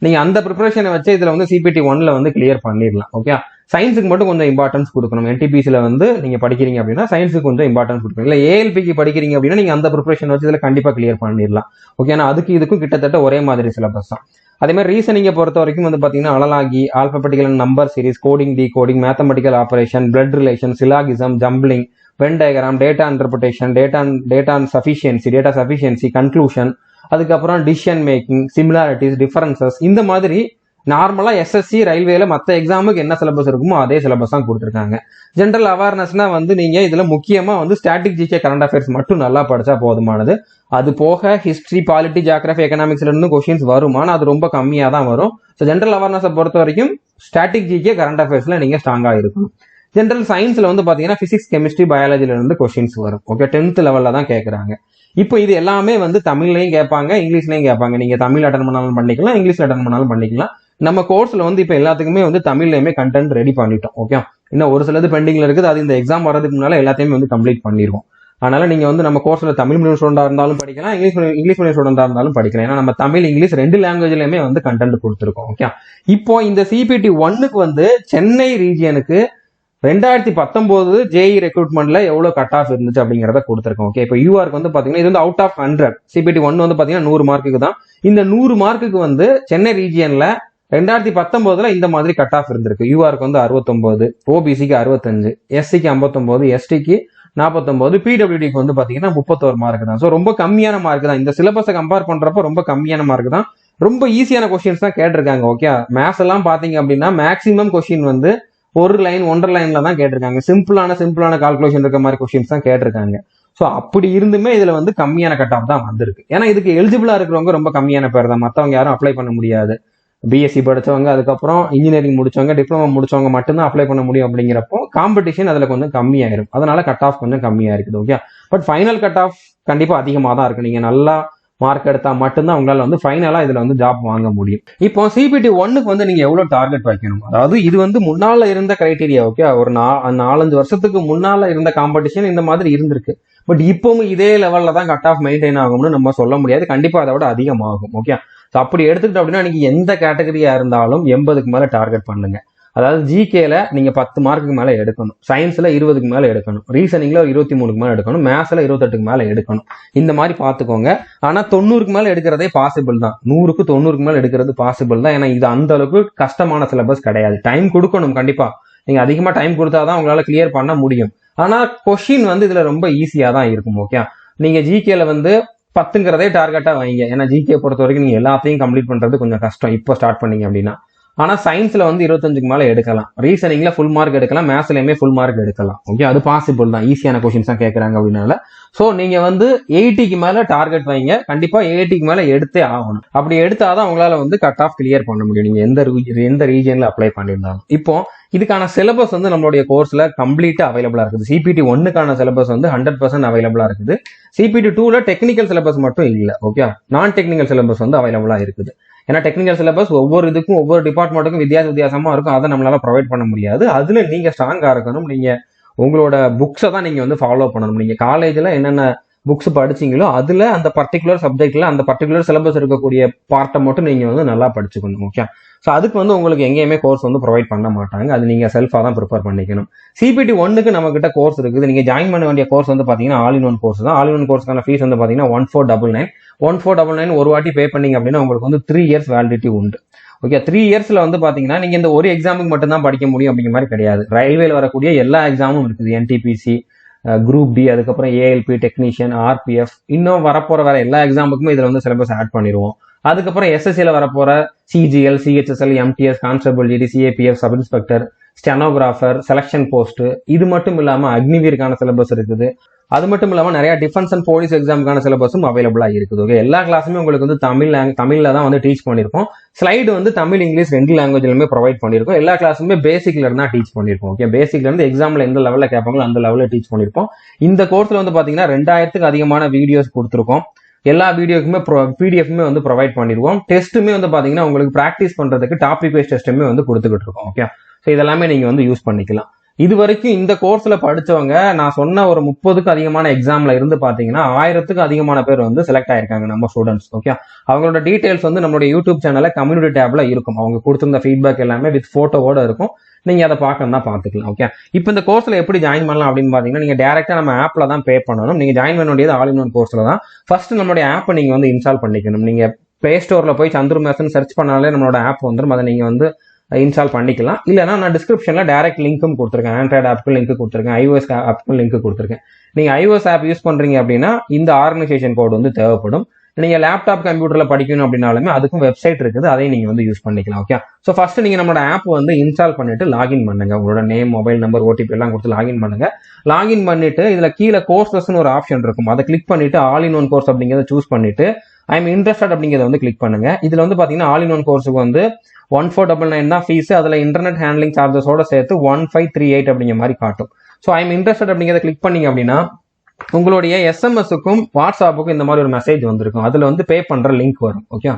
நீங்க அந்த ப்ரிப்பரேஷனை வச்சு இதுல வந்து சிபிடி 1ல வந்து கிளியர் பண்ணிடலாம். ஓகே, சயின்ஸுக்கு மட்டும் கொஞ்சம் இம்பார்ட்டன்ஸ் கொடுக்கணும். என்டிபிசில வந்து நீங்க படிக்கிறீங்க அப்படின்னா சயின்ஸுக்கு கொஞ்சம் இம்பார்ட்டன்ஸ் கொடுக்கணும். இல்ல ஏஎல்பிக்கு படிக்கிறீங்க அப்படின்னா நீங்க அந்த ப்ரிப்பரேஷன் வச்சு இதுல கண்டிப்பா கிளியர் பண்ணிடலாம். ஓகே, ஏன்னா அதுக்கு இதுக்கும் கிட்டத்தட்ட ஒரே மாதிரி சிலபஸ் தான். அதே மாதிரி ரீசனிங்கை பொறுத்த வரைக்கும் வந்து பாத்தீங்கன்னா analogy, alphabetical number series, coding, decoding, mathematical operation, blood relation, syllogism, jumbling, Venn diagram, data interpretation, data sufficiency, conclusion, அதுக்கப்புறம் டிசிஷன் மேக்கிங், சிமிலாரிட்டிஸ், டிஃபரன்சஸ், இந்த மாதிரி நார்மலா எஸ்எஸ்சி ரயில்வேல மற்ற எக்ஸாமுக்கு என்ன சிலபஸ் இருக்குமோ அதே சிலபஸ் தான் கொடுத்துருக்காங்க. ஜென்ரல் அவேர்னஸ்னா வந்து நீங்க இதுல முக்கியமா வந்து ஸ்டாட்டிக் ஜிகே, கரண்ட் அஃபேர்ஸ் மட்டும் நல்லா படிச்சா போதுமானது. அது போக ஹிஸ்டரி, பாலிட்டி, ஜியோகிராஃபி, எக்கனாமிக்ஸ்ல இருந்து கொஸ்டின்ஸ் வருமானா அது ரொம்ப கம்மியா தான் வரும். ஸோ ஜென்ரல் அவேர்னஸை பொறுத்த வரைக்கும் ஸ்டாட்டிக் ஜிகே, கரண்ட் அஃபேர்ஸ்ல நீங்க ஸ்ட்ராங்கா இருக்கணும். ஜென்ரல் சயின்ஸ்ல வந்து பாத்தீங்கன்னா பிசிக்ஸ், கெமிஸ்ட்ரி, பயாலஜில இருந்து கொஸ்டின்ஸ் வரும். ஓகே, 10th லெவல்ல தான் கேட்கறாங்க. இப்போ இது எல்லாமே வந்து தமிழ்லையும் கேட்பாங்க, இங்கிலீஷ்லயும் கேட்பாங்க. நீங்க தமிழ் அட்டன் பண்ணாலும் பண்ணிக்கலாம், இங்கிலீஷ்ல அட்டன் பண்ணாலும் பண்ணிக்கலாம். நம்ம கோர்ஸ்ல வந்து இப்போ எல்லாத்துக்குமே வந்து தமிழ்லயுமே கண்டென்ட் ரெடி பண்ணிட்டோம். ஓகே, இன்னும் ஒரு சிலது பெண்டிங்ல இருக்குது. அது இந்த எக்ஸாம் வர்றதுக்கு முன்னால எல்லாத்தையுமே வந்து கம்ப்ளீட் பண்ணிடுவோம். அதனால நீங்க வந்து நம்ம கோர்ஸ்ல தமிழ் மீடியம் ஸ்டூடெண்டா இருந்தாலும் படிக்கலாம், இங்கிலீஷ் மீடியம் ஸ்டூடெண்டா இருந்தாலும் படிக்கலாம். ஏன்னா நம்ம தமிழ், இங்கிலீஷ் ரெண்டு லாங்குவேஜ்லயுமே வந்து கண்டென்ட் கொடுத்துருக்கோம். ஓகே, இப்போ இந்த சிபிடி 1க்கு வந்து சென்னை ரீஜியனுக்கு 2019 ஜேஇ ரெக்ரூட்மெண்ட்ல எவ்வளவு கட் ஆஃப் இருந்துச்சு அப்படிங்கறத கொடுத்துருக்கோம். ஓகே, இப்போ யூஆருக்கு வந்து பாத்தீங்கன்னா இது வந்து அவுட் ஆஃப் 100. சிபிடி 1 வந்து பாத்தீங்கன்னா 100 மார்க்குக்கு தான். இந்த 100 மார்க்குக்கு வந்து சென்னை ரீஜியன்ல 2019 இந்த மாதிரி கட் ஆஃப் இருந்திருக்கு. யூஆருக்கு வந்து 69, ஓபிசிக்கு 65, எஸ்சிக்கு 59, எஸ்டிக்கு 49, பிடபிள்யூடிக்கு வந்து பாத்தீங்கன்னா 31 மார்க் தான். ஸோ ரொம்ப கம்மியான மார்க் தான். இந்த சிலபஸை கம்பேர் பண்றப்ப ரொம்ப கம்மியான மார்க் தான். ரொம்ப ஈஸியான கொஸ்டின்ஸ் தான் கேட்டிருக்காங்க. ஓகே, மேத்ஸ் எல்லாம் பாத்தீங்க அப்படின்னா மேக்ஸிமம் கொஸ்டின் வந்து ஒரு லைன், 1.5 லைன்ல தான் கேட்டிருக்காங்க. சிம்பிளான கால்குலேஷன் இருக்க மாதிரி கொஸ்டின்ஸ் தான் கேட்டிருக்காங்க. ஸோ அப்படி இருந்துமே இதுல வந்து கம்மியான கட் ஆஃப் தான் வந்திருக்கு. ஏன்னா இதுக்கு எலிஜிபிளா இருக்கிறவங்க ரொம்ப கம்மியான பேர் தான். மற்றவங்க யாரும் அப்ளை பண்ண முடியாது. பிஎஸ்சி படிச்சவங்க, அதுக்கப்புறம் இன்ஜினியரிங் முடிச்சவங்க, டிப்ளமோ முடிச்சவங்க மட்டும்தான் அப்ளை பண்ண முடியும். அப்படிங்கிறப்போ காம்படிஷன் அதுல கொஞ்சம் கம்மியாயிரும். அதனால கட் ஆஃப் கொஞ்சம் கம்மியா இருக்குது. Okay, but final cut off கண்டிப்பா அதிகமா தான் இருக்கு. நீங்க நல்லா மார்க் எடுத்தா மட்டும்தான் உங்களால வந்து ஃபைனலா இதுல வந்து ஜாப் வாங்க முடியும். இப்போ சிபிடி 1க்கு வந்து நீங்க எவ்வளவு டார்கெட் வைக்கணும்? அதாவது இது வந்து முன்னால இருந்த கிரைட்டீரியா. ஓகே, ஒரு 4-5 வருஷத்துக்கு முன்னால இருந்த காம்படிஷன் இந்த மாதிரி இருந்திருக்கு. பட் இப்பவும் இதே லெவல்ல தான் கட் ஆஃப் மெயின்டைன் ஆகும்னு நம்ம சொல்ல முடியாது. கண்டிப்பா அதை விட அதிகமாகும். ஓகே, அப்படி எடுத்துக்கிட்டோம் அப்படின்னா நீங்க எந்த கேட்டகரியா இருந்தாலும் 80க்கு மேல டார்கெட் பண்ணுங்க. அதாவது ஜிகேல நீங்க 10 மார்க்குக்கு மேல எடுக்கணும், சயின்ஸ்ல 20க்கு மேல எடுக்கணும், ரீசனிங்ல 23க்கு மேல எடுக்கணும், மேத்ஸ்ல 28க்கு மேல எடுக்கணும். இந்த மாதிரி பாத்துக்கோங்க. ஆனா 90க்கு மேல எடுக்கிறதே பாசிபிள் தான். 100க்கு 90க்கு மேல எடுக்கிறது பாசிபிள் தான். ஏன்னா இது அந்த அளவுக்கு கஷ்டமான சிலபஸ் கிடையாது. டைம் கொடுக்கணும் கண்டிப்பா. நீங்க அதிகமா டைம் கொடுத்தாதான் உங்களால கிளியர் பண்ண முடியும். ஆனா கொஸ்டின் வந்து இதுல ரொம்ப ஈஸியா தான் இருக்கும். ஓகே, நீங்க ஜிகேல வந்து 10ங்கிறதே டார்கெட்டா வைங்க. ஏன்னா ஜிகே பொறுத்த வரைக்கும் நீங்க எல்லாத்தையும் கம்ப்ளீட் பண்றது கொஞ்சம் கஷ்டம் இப்போ ஸ்டார்ட் பண்ணீங்க அப்படின்னா. ஆனா சயின்ஸ்ல வந்து 25க்கு மேல எடுக்கலாம், ரீசனிங்ல ஃபுல் மார்க் எடுக்கலாம், மேத்ஸ்லயுமே ஃபுல் மார்க் எடுக்கலாம். ஓகே, அது பாசிபிள் தான். ஈஸியான கொஸ்டின்ஸ் தான் கேட்கறாங்க அப்படின்னால. சோ நீங்க வந்து 80க்கு மேல டார்கெட் வைங்க. கண்டிப்பா 80க்கு மேல எடுத்தே ஆகணும். அப்படி எடுத்தாதான் உங்களால வந்து கட் ஆஃப் கிளியர் பண்ண முடியும், நீங்க எந்த ரீஜன்ல அப்ளை பண்ணியிருந்தாலும். இப்போ இதுக்கான சிலபஸ் வந்து நம்மளுடைய கோர்ஸ்ல கம்ப்ளீட்டா அவைலபிளா இருக்குது. சிபிடி 1க்கான சிலபஸ் வந்து 100% அவைலபிளா இருக்குது. சிபிடி 2ல டெக்னிக்கல் சிலபஸ் மட்டும் இல்ல. ஓகே, நான் டெக்னிக்கல் சிலபஸ் வந்து அவைலபிளா இருக்குது. ஏன்னா டெக்னிக்கல் சிலபஸ் ஒவ்வொரு இதுக்கும் ஒவ்வொரு டிபார்ட்மெண்ட்டுக்கும் வித்தியாசமா இருக்கும். அதை நம்மளால ப்ரொவைட் பண்ண முடியாது. அதுல நீங்க ஸ்ட்ராங்கா இருக்கணும். நீங்க உங்களோட புக்ஸை தான் நீங்க வந்து ஃபாலோ பண்ணணும். நீங்க காலேஜ்ல என்னென்ன புக்ஸ் படிச்சீங்களோ அதுல அந்த பர்டிகுலர் சப்ஜெக்ட்ல அந்த பர்டிகுலர் சிலபஸ் இருக்கக்கூடிய பார்ட்டை மட்டும் நீங்க வந்து நல்லா படிச்சுக்கணும். ஓகே, ஸோ அதுக்கு வந்து உங்களுக்கு எங்கேயுமே கோர்ஸ் வந்து ப்ரொவைட் பண்ண மாட்டாங்க. அது நீங்க செல்ஃபா தான் ப்ரிப்பேர் பண்ணிக்கணும். CPT 1க்கு நம்ம கிட்ட கோர்ஸ் இருக்குது. நீங்க ஜாயின் பண்ண வேண்டிய கோர்ஸ் வந்து பாத்தீங்கன்னா ஆல் இன் ஒன் கோர்ஸ் தான். ஆல் இன் ஒன் கோர்ஸ்க்கான ஃபீஸ் வந்து பாத்தீங்கன்னா 1499 ஒரு வாட்டி பே பண்ணீங்க அப்படின்னா உங்களுக்கு வந்து 3 இயர்ஸ் வேலிடிட்டி உண்டு. ஓகே, 3 இயர்ஸ்ல வந்து பாத்தீங்கன்னா நீங்க இந்த ஒரு எக்ஸாமுக்கு மட்டும் தான் படிக்க முடியும் அப்படிங்கிற மாதிரி கிடையாது. ரயில்வேல வரக்கூடிய எல்லா எக்ஸாமும் இருக்குது. NTPC, குரூப் டி, அதுக்கப்புறம் ALP, டெக்னீஷியன், RPF, இன்னும் வரப்போற வேற எல்லா எக்ஸாமுக்குமே இதுல வந்து சிலபஸ் ஆட் பண்ணிடுவோம். அதுக்கப்புறம் SSCல வரப்போற CGL, CHSL, MTS, constable GD, CAPF, sub inspector, stenographer, selection post, இது மட்டும் இல்லாம அக்னிவீருக்கான சிலபஸ் இருக்குது. அது மட்டும் இல்லாம நிறைய டிஃபென்ஸ் அண்ட் போலீஸ் எக்ஸாமுக்கான சிலபஸும் அவைலபிளா இருக்குது. ஓகே, எல்லா கிளாஸுமே உங்களுக்கு வந்து தமிழ்ல தான் வந்து டீச் பண்ணிருக்கோம். ஸ்லைடு வந்து தமிழ், இங்கிலீஷ் 2 லாங்குவேஜ்லயுமே ப்ரொவைட் பண்ணிருக்கோம். எல்லா கிளாஸுமே பேசிக்ல இருந்தா டீச் பண்ணிருக்கோம். ஓகே, பேசிக்ல இருந்து எக்ஸாம்ல எந்த லெவல்ல கேட்பாங்களோ அந்த லெவல்ல டீச் பண்ணிருப்போம். இந்த கோர்ஸ்ல வந்து பாத்தீங்கன்னா 2000க்கு அதிகமான வீடியோஸ் கொடுத்துருக்கோம். எல்லா வீடியோக்குமே PDF வந்து ப்ரொவைட் பண்ணிடுவோம். டெஸ்ட்டுமே வந்து பாத்தீங்கன்னா உங்களுக்கு பிராக்டிஸ் பண்றதுக்கு டாபிக் வைஸ் டெஸ்ட்டுமே வந்து கொடுத்துக்கிட்டு இருக்கோம். ஓகே, ஸோ இதெல்லாமே நீங்க வந்து யூஸ் பண்ணிக்கலாம். இது வரைக்கும் இந்த கோர்ஸ்ல படிச்சவங்க நான் சொன்ன ஒரு 30க்கு அதிகமான எக்ஸாம்ல இருந்து பாத்தீங்கன்னா 1000க்கு அதிகமான பேர் வந்து செலக்ட் ஆயிருக்காங்க நம்ம ஸ்டூடெண்ட்ஸ். ஓகே, அவங்களோட டீடைல்ஸ் வந்து நம்மளுடைய யூடியூப் சேனல்ல கம்யூனிட்டி டேப்ல இருக்கும். அவங்க கொடுத்திருந்த ஃபீட்பேக் எல்லாமே வித் போட்டோவோட இருக்கும். நீங்க அதை பார்க்கணும்னா பாத்துக்கலாம். ஓகே, இப்போ இந்த கோர்ஸ்ல எப்படி ஜாயின் பண்ணலாம் அப்படின்னு பாத்தீங்கன்னா நீங்க டைரக்டா நம்ம ஆப்ல தான் பே பண்ணணும். நீங்க ஜாயின் பண்ண வேண்டியது ஆல் இன் ஒன் கோர்ஸ்ல தான். ஃபர்ஸ்ட் நம்மளுடைய ஆப்பை நீங்க வந்து இன்ஸ்டால் பண்ணிக்கணும். நீங்க பிளே ஸ்டோர்ல போய் சந்துரு மேத்ஸ்னு சர்ச் பண்ணாலே நம்மளோட ஆப் வந்துடும். அதை நீங்க வந்து இன்ஸ்டால் பண்ணிக்கலாம். இல்லைனா நான் டிஸ்கிரிப்ஷன்ல டைரக்ட் லிங்க்கும் கொடுத்துருக்கேன். ஆண்ட்ராய்டு ஆப்புக்கு லிங்க் கொடுத்துருக்கேன், iOS ஆப்புக்கு லிங்க் கொடுத்துருக்கேன். நீங்க iOS ஆப் யூஸ் பண்றீங்க அப்படின்னா இந்த ஆர்கனைசேஷன் கோட் வந்து தேவைப்படும். நீங்க லேப்டாப் கம்ப்யூட்டர்ல படிக்கணும் அப்படின்னாலுமே அதுக்கும் வெப்சைட் இருக்குது, அதையும் நீங்க வந்து யூஸ் பண்ணிக்கலாம். ஓகே, ஸோ ஃபர்ஸ்ட் நீங்க நம்மளோட ஆப் வந்து இன்ஸ்டால் பண்ணிட்டு லாகின் பண்ணுங்க. உங்களோட நேம், மொபைல் நம்பர், OTP எல்லாம் கொடுத்து லாகின் பண்ணுங்க. லாகின் பண்ணிட்டு இதுல கீழே கோர்சஸ்னு ஒரு ஆப்ஷன் இருக்கும். அதை கிளிக் பண்ணிட்டு ஆல் இன் ஒன் கோர்ஸ் அப்படிங்கிறத சூஸ் பண்ணிட்டு ஐ எம் இன்ட்ரெஸ்டட் அப்படிங்கிறத வந்து கிளிக் பண்ணுங்க. இதுல வந்து பாத்தீங்கன்னா ஆல் இன் ஒன் கோர்ஸுக்கு வந்து 1499 தான் ஃபீஸ். அதுல இன்டர்நெட் ஹேண்ட்லிங் சார்ஜஸோட சேர்த்து 1538 அப்படிங்கிற மாதிரி காட்டும். ஸோ ஐ எம் இன்ட்ரெஸ்டட் அப்படிங்கிறத கிளிக் பண்ணீங்க அப்படின்னா உங்களுடைய SMS-க்கும் வாட்ஸ்அப்புக்கும் இந்த மாதிரி ஒரு மெசேஜ் வந்திருக்கும். அதுல வந்து பே பண்ற லிங்க் வரும். ஓகே,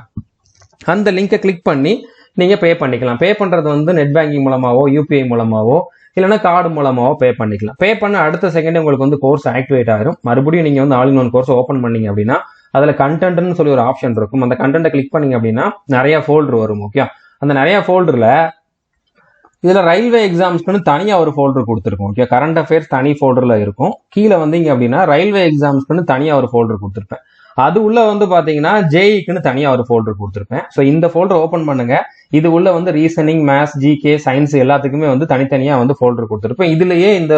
அந்த லிங்கை கிளிக் பண்ணி நீங்க பே பண்ணிக்கலாம். பே பண்றது வந்து நெட் பேங்கிங் மூலமாவோ, UPI மூலமாவோ, இல்லைன்னா கார்டு மூலமாவோ பே பண்ணிக்கலாம். பே பண்ண அடுத்த செகண்ட் உங்களுக்கு வந்து கோர்ஸ் ஆக்டிவேட் ஆயிரும். மறுபடியும் நீங்க வந்து all in one course open பண்ணீங்க அப்படின்னா அதுல கண்டென்ட்னு சொல்லி ஒரு ஆப்ஷன் இருக்கும். அந்த கண்டென்ட்டை கிளிக் பண்ணீங்க அப்படின்னா நிறைய ஃபோல்டர் வரும். ஓகே, அந்த நிறைய ஃபோல்டர்ல இதுல ரயில்வே எக்ஸாம்ஸ்க்குன்னு தனியா ஒரு ஃபோல்டர் கொடுத்துருக்கோம். ஓகே, கரண்ட் அஃபேர்ஸ் தனி ஃபோல்டர்ல இருக்கும். கீழே வந்தீங்க அப்படின்னா ரயில்வே எக்ஸாம்ஸ்க்குன்னு தனியா ஒரு ஃபோல்டர் கொடுத்துருப்பேன். அது உள்ள வந்து பாத்தீங்கன்னா JEEக்குன்னு தனியா ஒரு ஃபோல்டர் கொடுத்துருப்பேன். ஸோ இந்த ஃபோல்டர் ஓப்பன் பண்ணுங்க. இது உள்ள வந்து ரீசனிங், மேத்ஸ், GK, சயின்ஸ் எல்லாத்துக்குமே வந்து தனித்தனியா வந்து ஃபோல்டர் கொடுத்துருப்பேன். இதுலயே இந்த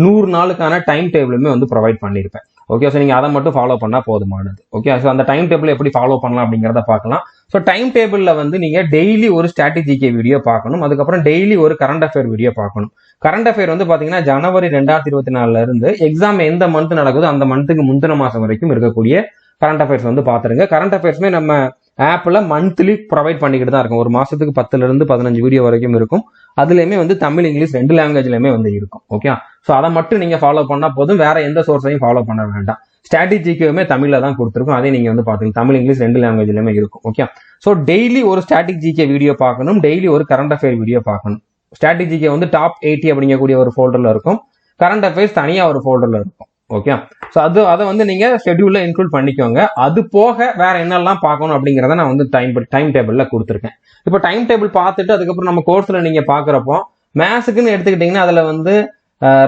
100 நாளுக்கான டைம் டேபிளுமே வந்து ப்ரொவைட் பண்ணியிருப்பேன். ஓகே, ஸோ நீங்க அதை மட்டும் ஃபாலோ பண்ணா போதுமானது. ஓகே, ஸோ அந்த டைம் டேபிள் எப்படி ஃபாலோ பண்ணலாம் அப்படிங்கிறத பார்க்கலாம். ஸோ டைம் டேபிள்ல வந்து நீங்க டெய்லி ஒரு ஸ்ட்ராட்டஜிக்கே வீடியோ பார்க்கணும். அதுக்கப்புறம் டெய்லி ஒரு கரண்ட் அஃபேர் வீடியோ பார்க்கணும். கரண்ட் அஃபேர் வந்து பாத்தீங்கன்னா ஜனவரி 2024 இருந்து எக்ஸாம் எந்த மந்த் நடக்குதோ அந்த மந்த்துக்கு முந்தின மாசம் வரைக்கும் இருக்கக்கூடிய கரண்ட் அஃபேர்ஸ் வந்து பாத்துருங்க. கரண்ட் அஃபேர்ஸ்மே நம்ம ஆப்ல மந்த்லி ப்ரொவைட் பண்ணிக்கிட்டு தான் இருக்கும். ஒரு மாசத்துக்கு 10ல இருந்து 15 வீடியோ வரைக்கும் இருக்கும். அதுலயுமே வந்து தமிழ், இங்கிலீஷ் 2 லாங்குவேஜ்லயுமே வந்து இருக்கும். ஓகே, ஸோ அதை மட்டும் நீங்க ஃபாலோ பண்ணா போதும். வேற எந்த சோர்ஸையும் ஃபாலோ பண்ண வேண்டாம். ஸ்ட்ராட்டஜிக்குமே தமிழ்ல தான் கொடுத்துருக்கும். அதை நீங்க வந்து பாத்துங்க. தமிழ், இங்கிலீஷ் 2 லாங்குவேஜ்லயுமே இருக்கும். ஓகே, ஸோ டெய்லி ஒரு ஸ்ட்ராட்டஜிக்கே வீடியோ பார்க்கணும். டெய்லி ஒரு கரண்ட் அஃபேர் வீடியோ பார்க்கணும். ஸ்ட்ராட்டஜிக்கே வந்து டாப் 80 அப்படிங்கக்கூடிய ஒரு ஃபோல்டர்ல இருக்கும். கரண்ட் அஃபேர்ஸ் தனியா ஒரு ஃபோல்டர்ல இருக்கும். ஓகே, ஸோ அதை வந்து நீங்க ஷெட்யூல்ல இன்க்ளூட் பண்ணிக்கோங்க. அது போக வேற என்னெல்லாம் பார்க்கணும் அப்படிங்கிறத நான் வந்து டைம் டேபிள்ல கொடுத்துருக்கேன். இப்போ டைம் டேபிள் பார்த்துட்டு அதுக்கப்புறம் நம்ம கோர்ஸ்ல நீங்க பாக்குறப்போ மேத்ஸுக்குன்னு எடுத்துக்கிட்டீங்கன்னா அதுல வந்து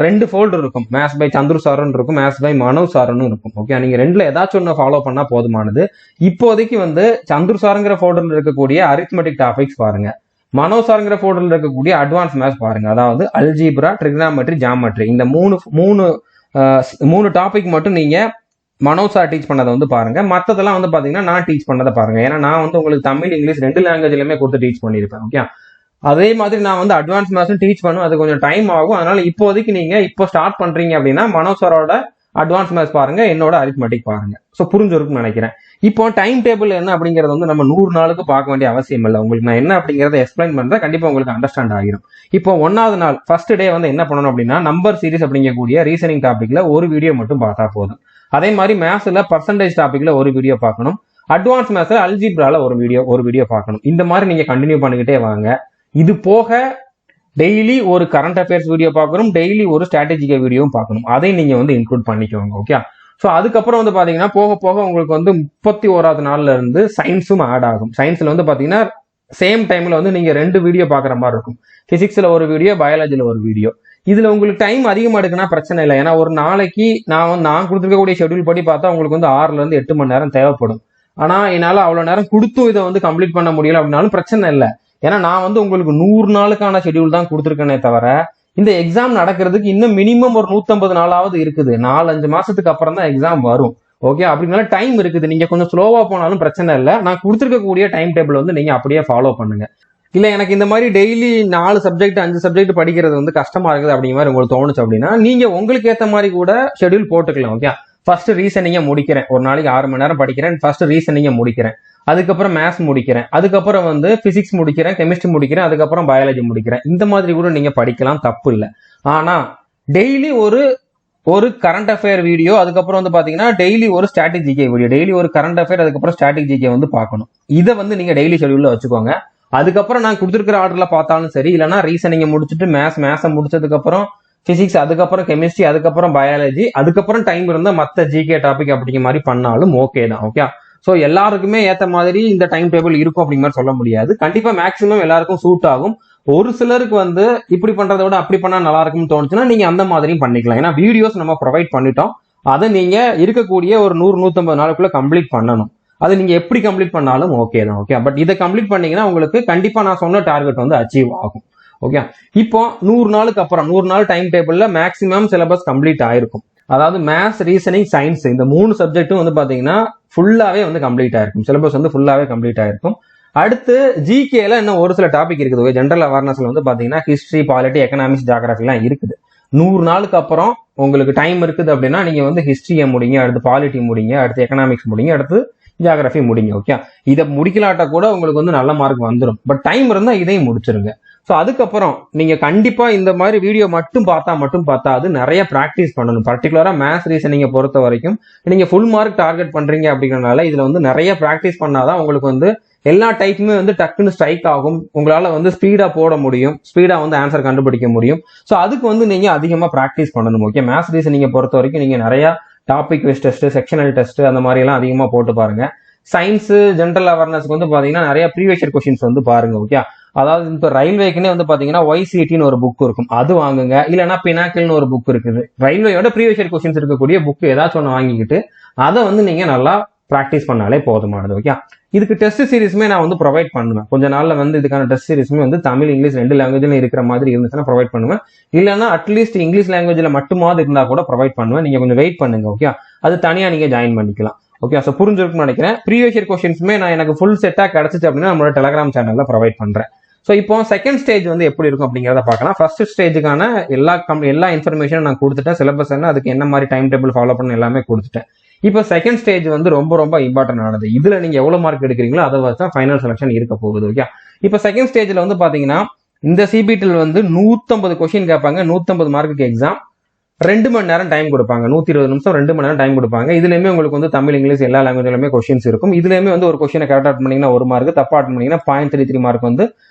2 ஃபோல்டர் இருக்கும். மேத்ஸ் பை சந்துரு சாரன் இருக்கும், மேத்ஸ் பை மனோஜ் சாரனும் இருக்கும். ஓகே, நீங்க 2ல ஏதாச்சும் ஒன்று ஃபாலோ பண்ணா போதுமானது. இப்போதைக்கு வந்து சந்துரு சாருங்கிற ஃபோல்டர்ல இருக்கக்கூடிய அரித்மெட்டிக் டாபிக்ஸ் பாருங்க. மனோஜ் சாருங்கிற ஃபோல்டர்ல இருக்கக்கூடிய அட்வான்ஸ் மேத்ஸ் பாருங்க. அதாவது அல்ஜீப்ரா, ட்ரிகனாமெட்ரி, ஜாமெட்ரி, இந்த மூணு டாபிக் மட்டும் நீங்க மனோஜ் சார் டீச் பண்ணதை வந்து பாருங்க. மற்றதெல்லாம் வந்து பாத்தீங்கன்னா நான் டீச் பண்ணதை பாருங்க. ஏன்னா நான் வந்து உங்களுக்கு தமிழ், இங்கிலீஷ் 2 லாங்குவேஜ்லயுமே கொடுத்து டீச் பண்ணியிருப்பேன். ஓகே, அதே மாதிரி நான் வந்து அட்வான்ஸ் மேத்ஸும் டீச் பண்ணுவேன். அது கொஞ்சம் டைம் ஆகும். அதனால இப்போதைக்கு நீங்க இப்போ ஸ்டார்ட் பண்றீங்க அப்படின்னா மனோஜ் சாரோட அட்வான்ஸ் மேத்ஸ் பாருங்க, என்னோட அரித்மெட்டிக் பாருங்க. ஸோ புரிஞ்சிருக்குன்னு நினைக்கிறேன். இப்போ டைம் டேபிள் என்ன அப்படிங்கறது வந்து நம்ம 100 நாளுக்கு பார்க்க வேண்டிய அவசியம் இல்லை. உங்களுக்கு நான் என்ன அப்படிங்கறத எக்ஸ்பிளைன் பண்றேன். கண்டிப்பா உங்களுக்கு அண்டர்ஸ்டாண்ட் ஆகிரும். இப்போ 1வது நாள் ஃபர்ஸ்ட் டே வந்து என்ன பண்ணணும் அப்படின்னா நம்பர் சீரிஸ் அப்படிங்கக்கூடிய ரீசனிங் டாபிக்ல ஒரு வீடியோ மட்டும் பார்த்தா போதும். அதே மாதிரி மேத்ஸ்ல பர்சன்டேஜ் டாபிக்ல ஒரு வீடியோ பார்க்கணும். அட்வான்ஸ் மேத்ஸ்ல அல்ஜிப்ரால ஒரு வீடியோ பார்க்கணும். இந்த மாதிரி நீங்க கண்டினியூ பண்ணிக்கிட்டே வாங்க. இது போக டெய்லி ஒரு கரண்ட் அஃபேர்ஸ் வீடியோ பார்க்கணும், டெய்லி ஒரு ஸ்ட்ராட்டஜிக்கல் வீடியோவும் பார்க்கணும். அதை நீங்க வந்து இன்க்ளூட் பண்ணிக்கோங்க. ஓகே, ஸோ அதுக்கப்புறம் வந்து பாத்தீங்கன்னா போக போக உங்களுக்கு வந்து 31வது நாள்ல இருந்து சயின்ஸும் ஆட் ஆகும். சயின்ஸ்ல வந்து பாத்தீங்கன்னா சேம் டைம்ல வந்து நீங்க 2 வீடியோ பாக்குற மாதிரி இருக்கும். பிசிக்ஸ்ல ஒரு வீடியோ, பயாலஜில ஒரு வீடியோ. இதுல உங்களுக்கு டைம் அதிகமா எடுக்குன்னா பிரச்சனை இல்லை. ஏன்னா ஒரு நாளைக்கு நான் கொடுத்துருக்கக்கூடிய ஷெட்யூல் படி பார்த்தா உங்களுக்கு வந்து 6ல இருந்து 8 மணி நேரம் தேவைப்படும். ஆனா என்னால அவ்வளவு நேரம் கொடுத்தும் இதை வந்து கம்ப்ளீட் பண்ண முடியல அப்படின்னாலும் பிரச்சனை இல்லை. ஏன்னா நான் வந்து உங்களுக்கு 100 நாளுக்கான ஷெட்யூல் தான் கொடுத்துருக்கேனே தவிர இந்த எக்ஸாம் நடக்கிறதுக்கு இன்னும் மினிமம் ஒரு 150 நாளாவது இருக்குது. 4-5 மாசத்துக்கு அப்புறம் தான் எக்ஸாம் வரும். ஓகே, அப்படினால டைம் இருக்குது. நீங்க கொஞ்சம் ஸ்லோவா போனாலும் பிரச்சனை இல்லை. நான் கொடுத்துருக்கக்கூடிய டைம் டேபிள் வந்து நீங்க அப்படியே ஃபாலோ பண்ணுங்க. இல்ல எனக்கு இந்த மாதிரி டெய்லி 4 சப்ஜெக்ட் 5 சப்ஜெக்ட் படிக்கிறது வந்து கஷ்டமா இருக்குது அப்படிங்கிற மாதிரி உங்களுக்கு தோணுச்சு அப்படின்னா நீங்க உங்களுக்கு ஏத்த மாதிரி கூட ஷெட்யூல் போட்டுக்கலாம். ஓகே, ஃபர்ஸ்ட் ரீசனிங்க முடிக்கிறேன், ஒரு நாளைக்கு 6 மணி நேரம் படிக்கிறேன், ஃபர்ஸ்ட் ரீசனிங்க முடிக்கிறேன், அதுக்கப்புறம் மேத்ஸ் முடிக்கிறேன், அதுக்கப்புறம் வந்து பிசிக்ஸ் முடிக்கிறேன், கெமிஸ்ட்ரி முடிக்கிறேன், அதுக்கப்புறம் பயாலஜி முடிக்கிறேன். இந்த மாதிரி கூட நீங்க படிக்கலாம், தப்பு இல்லை. ஆனா டெய்லி ஒரு கரண்ட் அஃபேர் வீடியோ, அதுக்கப்புறம் வந்து பாத்தீங்கன்னா டெய்லி ஒரு ஸ்டாட்டிக் ஜிகே வீடியோ, டெய்லி ஒரு கரண்ட் அஃபேர், அதுக்கப்புறம் ஸ்டாட்டிக் ஜிகே வந்து பார்க்கணும். இதை வந்து நீங்க டெய்லி ஷெட்யூல்ல வச்சுக்கோங்க. அதுக்கப்புறம் நான் கொடுத்துருக்கிற ஆர்டர்ல பார்த்தாலும் சரி, இல்லைன்னா ரீசனிங்க முடிச்சுட்டு மேத்ஸை முடிச்சதுக்கு அப்புறம் பிசிக்ஸ், அதுக்கப்புறம் கெமிஸ்ட்ரி, அதுக்கப்புறம் பயாலஜி, அதுக்கப்புறம் டைம் இருந்தா மத்த ஜிகே டாபிக் அப்படிங்கிற மாதிரி பண்ணாலும் ஓகே தான். ஓகே, ஸோ எல்லாருக்குமே ஏற்ற மாதிரி இந்த டைம் டேபிள் இருக்கும் அப்படிங்கிற மாதிரி சொல்ல முடியாது. கண்டிப்பா மேக்ஸிமம் எல்லாருக்கும் சூட் ஆகும். ஒரு சிலருக்கு வந்து இப்படி பண்றதை விட அப்படி பண்ணா நல்லா இருக்கும்னு தோணுச்சுன்னா நீங்க அந்த மாதிரியும் பண்ணிக்கலாம். ஏன்னா வீடியோஸ் நம்ம ப்ரொவைட் பண்ணிட்டோம், அதை நீங்க இருக்கக்கூடிய ஒரு 100-150 நாளுக்குள்ள கம்ப்ளீட் பண்ணணும். அது நீங்க எப்படி கம்ப்ளீட் பண்ணாலும் ஓகே தான். ஓகே, பட் இதை கம்ப்ளீட் பண்ணீங்கன்னா உங்களுக்கு கண்டிப்பா நான் சொன்ன டார்கெட் வந்து அச்சீவ் ஆகும். ஓகே, இப்போ 100 நாளுக்கு அப்புறம் 100 நாள் டைம் டேபிள்ல மேக்ஸிமம் சிலபஸ் கம்ப்ளீட் ஆயிருக்கும். அதாவது மேத்ஸ், ரீசனிங், சயின்ஸ் இந்த 3 சப்ஜெக்ட்டும் வந்து பாத்தீங்கன்னா ஃபுல்லாவே வந்து கம்ப்ளீட் ஆயிருக்கும். சிலபஸ் வந்து ஃபுல்லாவே கம்ப்ளீட் ஆயிருக்கும். அடுத்து ஜிகேல இன்னும் ஒரு சில டாபிக் இருக்குது. ஜென்ரல் அவேர்னஸ்ல வந்து பாத்தீங்கன்னா ஹிஸ்டரி, பாலிட்டி, எக்கனாமிக்ஸ், ஜியோகிராஃபி எல்லாம் இருக்குது. 100 நாளுக்கு அப்புறம் உங்களுக்கு டைம் இருக்குது அப்படின்னா நீங்க வந்து ஹிஸ்டரியை முடிங்க, அடுத்து பாலிட்டி முடிங்க, அடுத்து எக்கனாமிக்ஸ் முடிங்க, அடுத்து ஜியோகிராஃபி முடிங்க. ஓகே, இதை முடிக்கலாட்டா கூட உங்களுக்கு வந்து நல்ல மார்க் வந்துடும். பட் டைம் இருந்தா இதையும் முடிச்சிருங்க. ஸோ அதுக்கப்புறம் நீங்க கண்டிப்பா இந்த மாதிரி வீடியோ மட்டும் பார்த்தா அது நிறைய ப்ராக்டிஸ் பண்ணணும். பர்டிகுலரா மேத்ஸ், ரீசனிங்கை பொறுத்த வரைக்கும் நீங்க ஃபுல் மார்க் டார்கெட் பண்றீங்க அப்படிங்கறதுனால இதுல வந்து நிறைய ப்ராக்டிஸ் பண்ணாதான் உங்களுக்கு வந்து எல்லா டைப்புமே வந்து டக்குன்னு ஸ்ட்ரைக் ஆகும். உங்களால வந்து ஸ்பீடா போட முடியும், ஸ்பீடா வந்து ஆன்சர் கண்டுபிடிக்க முடியும். ஸோ அதுக்கு வந்து நீங்க அதிகமா ப்ராக்டிஸ் பண்ணணும். ஓகே, மேத்ஸ், ரீசனிங்கை பொறுத்த வரைக்கும் நீங்க நிறைய topic wise test, sectional test அந்த மாதிரி எல்லாம் அதிகமா போட்டு பாருங்க. சயின்ஸ், ஜென்ரல் அவேர்னஸ்க்கு வந்து பாத்தீங்கன்னா நிறைய ப்ரீவியஸ் இயர் கொஸ்டின்ஸ் வந்து பாருங்க. ஓகே, அதாவது இப்போ ரயில்வேக்குன்னே வந்து பாத்தீங்கன்னா YCTன்னு ஒரு புக் இருக்கும், அது வாங்குங்க. இல்லைன்னா பினாக்கிள்னு ஒரு புக் இருக்குது. ரயில்வேயோட ப்ரீவியஸ் இயர் கொஸ்டின்ஸ் இருக்கக்கூடிய புக் ஏதாச்சும் ஒன்று வாங்கிக்கிட்டு அதை வந்து நீங்க நல்லா ப்ராக்டிஸ் பண்ணாலே போதுமானது. ஓகே, இதுக்கு டெஸ்ட் சீரிஸ்மே நான் வந்து ப்ரொவைட் பண்ணுவேன். கொஞ்ச நாள்ல வந்து இதுக்கான டெஸ்ட் சீரிஸ்மே வந்து தமிழ், இங்கிலீஷ் 2 லாங்குவேஜ்ல இருக்கிற மாதிரி இருந்துச்சுன்னா ப்ரொவைட் பண்ணுவேன். இல்லைன்னா அட்லீஸ்ட் இங்கிலீஷ் லாங்குவேஜ்ல மட்டுமாவது இருந்தா கூட ப்ரொவைட் பண்ணுவேன். நீங்க கொஞ்சம் வெயிட் பண்ணுங்க. ஓகே, அது தனியா நீங்க ஜாயின் பண்ணிக்கலாம். ஓகே, ஸோ புரிஞ்சிருக்குன்னு நினைக்கிறேன். ப்ரீவியஸ் இயர் கொஸ்டின்ஸ்மே நான் எனக்கு ஃபுல் செட்டா கிடைச்சிச்சு அப்படின்னா நம்மளோட டெலிகிராம் சேனல்ல ப்ரொவைட் பண்றேன். ஸோ இப்போ செகண்ட் ஸ்டேஜ் வந்து எப்படி இருக்கும் அப்படிங்கிறத பார்க்கலாம். ஃபர்ஸ்ட் ஸ்டேஜுக்கான எல்லா இன்ஃபர்மேஷனும் நான் கொடுத்துட்டேன். சிலபஸ் என்ன, அதுக்கு என்ன மாதிரி டைம் டேபிள் ஃபாலோ பண்ண எல்லாமே கொடுத்துட்டேன். இப்போ செகண்ட் ஸ்டேஜ் வந்து ரொம்ப இம்பார்ட்டன்ட் ஆனது. இதுல நீங்க எவ்வளவு மார்க் எடுக்கிறீங்களோ அதை வச்சு தான் ஃபைனல் செலக்ஷன் இருக்க போகுது. ஓகே, இப்போ செகண்ட் ஸ்டேஜ்ல வந்து பாத்தீங்கன்னா இந்த சிபிடியில் வந்து 150 கொஸ்டின் கேட்பாங்க. 150 மார்க்குக்கு எக்ஸாம். 2 மணி நேரம் டைம் கொடுப்பாங்க. 120 நிமிஷம் 2 மணி நேரம் டைம் கொடுப்பாங்க. இதுலயுமே உங்களுக்கு வந்து தமிழ், இங்கிலீஷ் எல்லா லாங்குவேஜ்லயுமே கொஸ்டின்ஸ் இருக்கும். இதுலயுமே வந்து ஒரு கொஸ்டினை கரெக்ட் அட் பண்ணீங்கன்னா 1 மார்க், தப்பா அட் பண்ணீங்கன்னா 0.33 மார்க் வந்து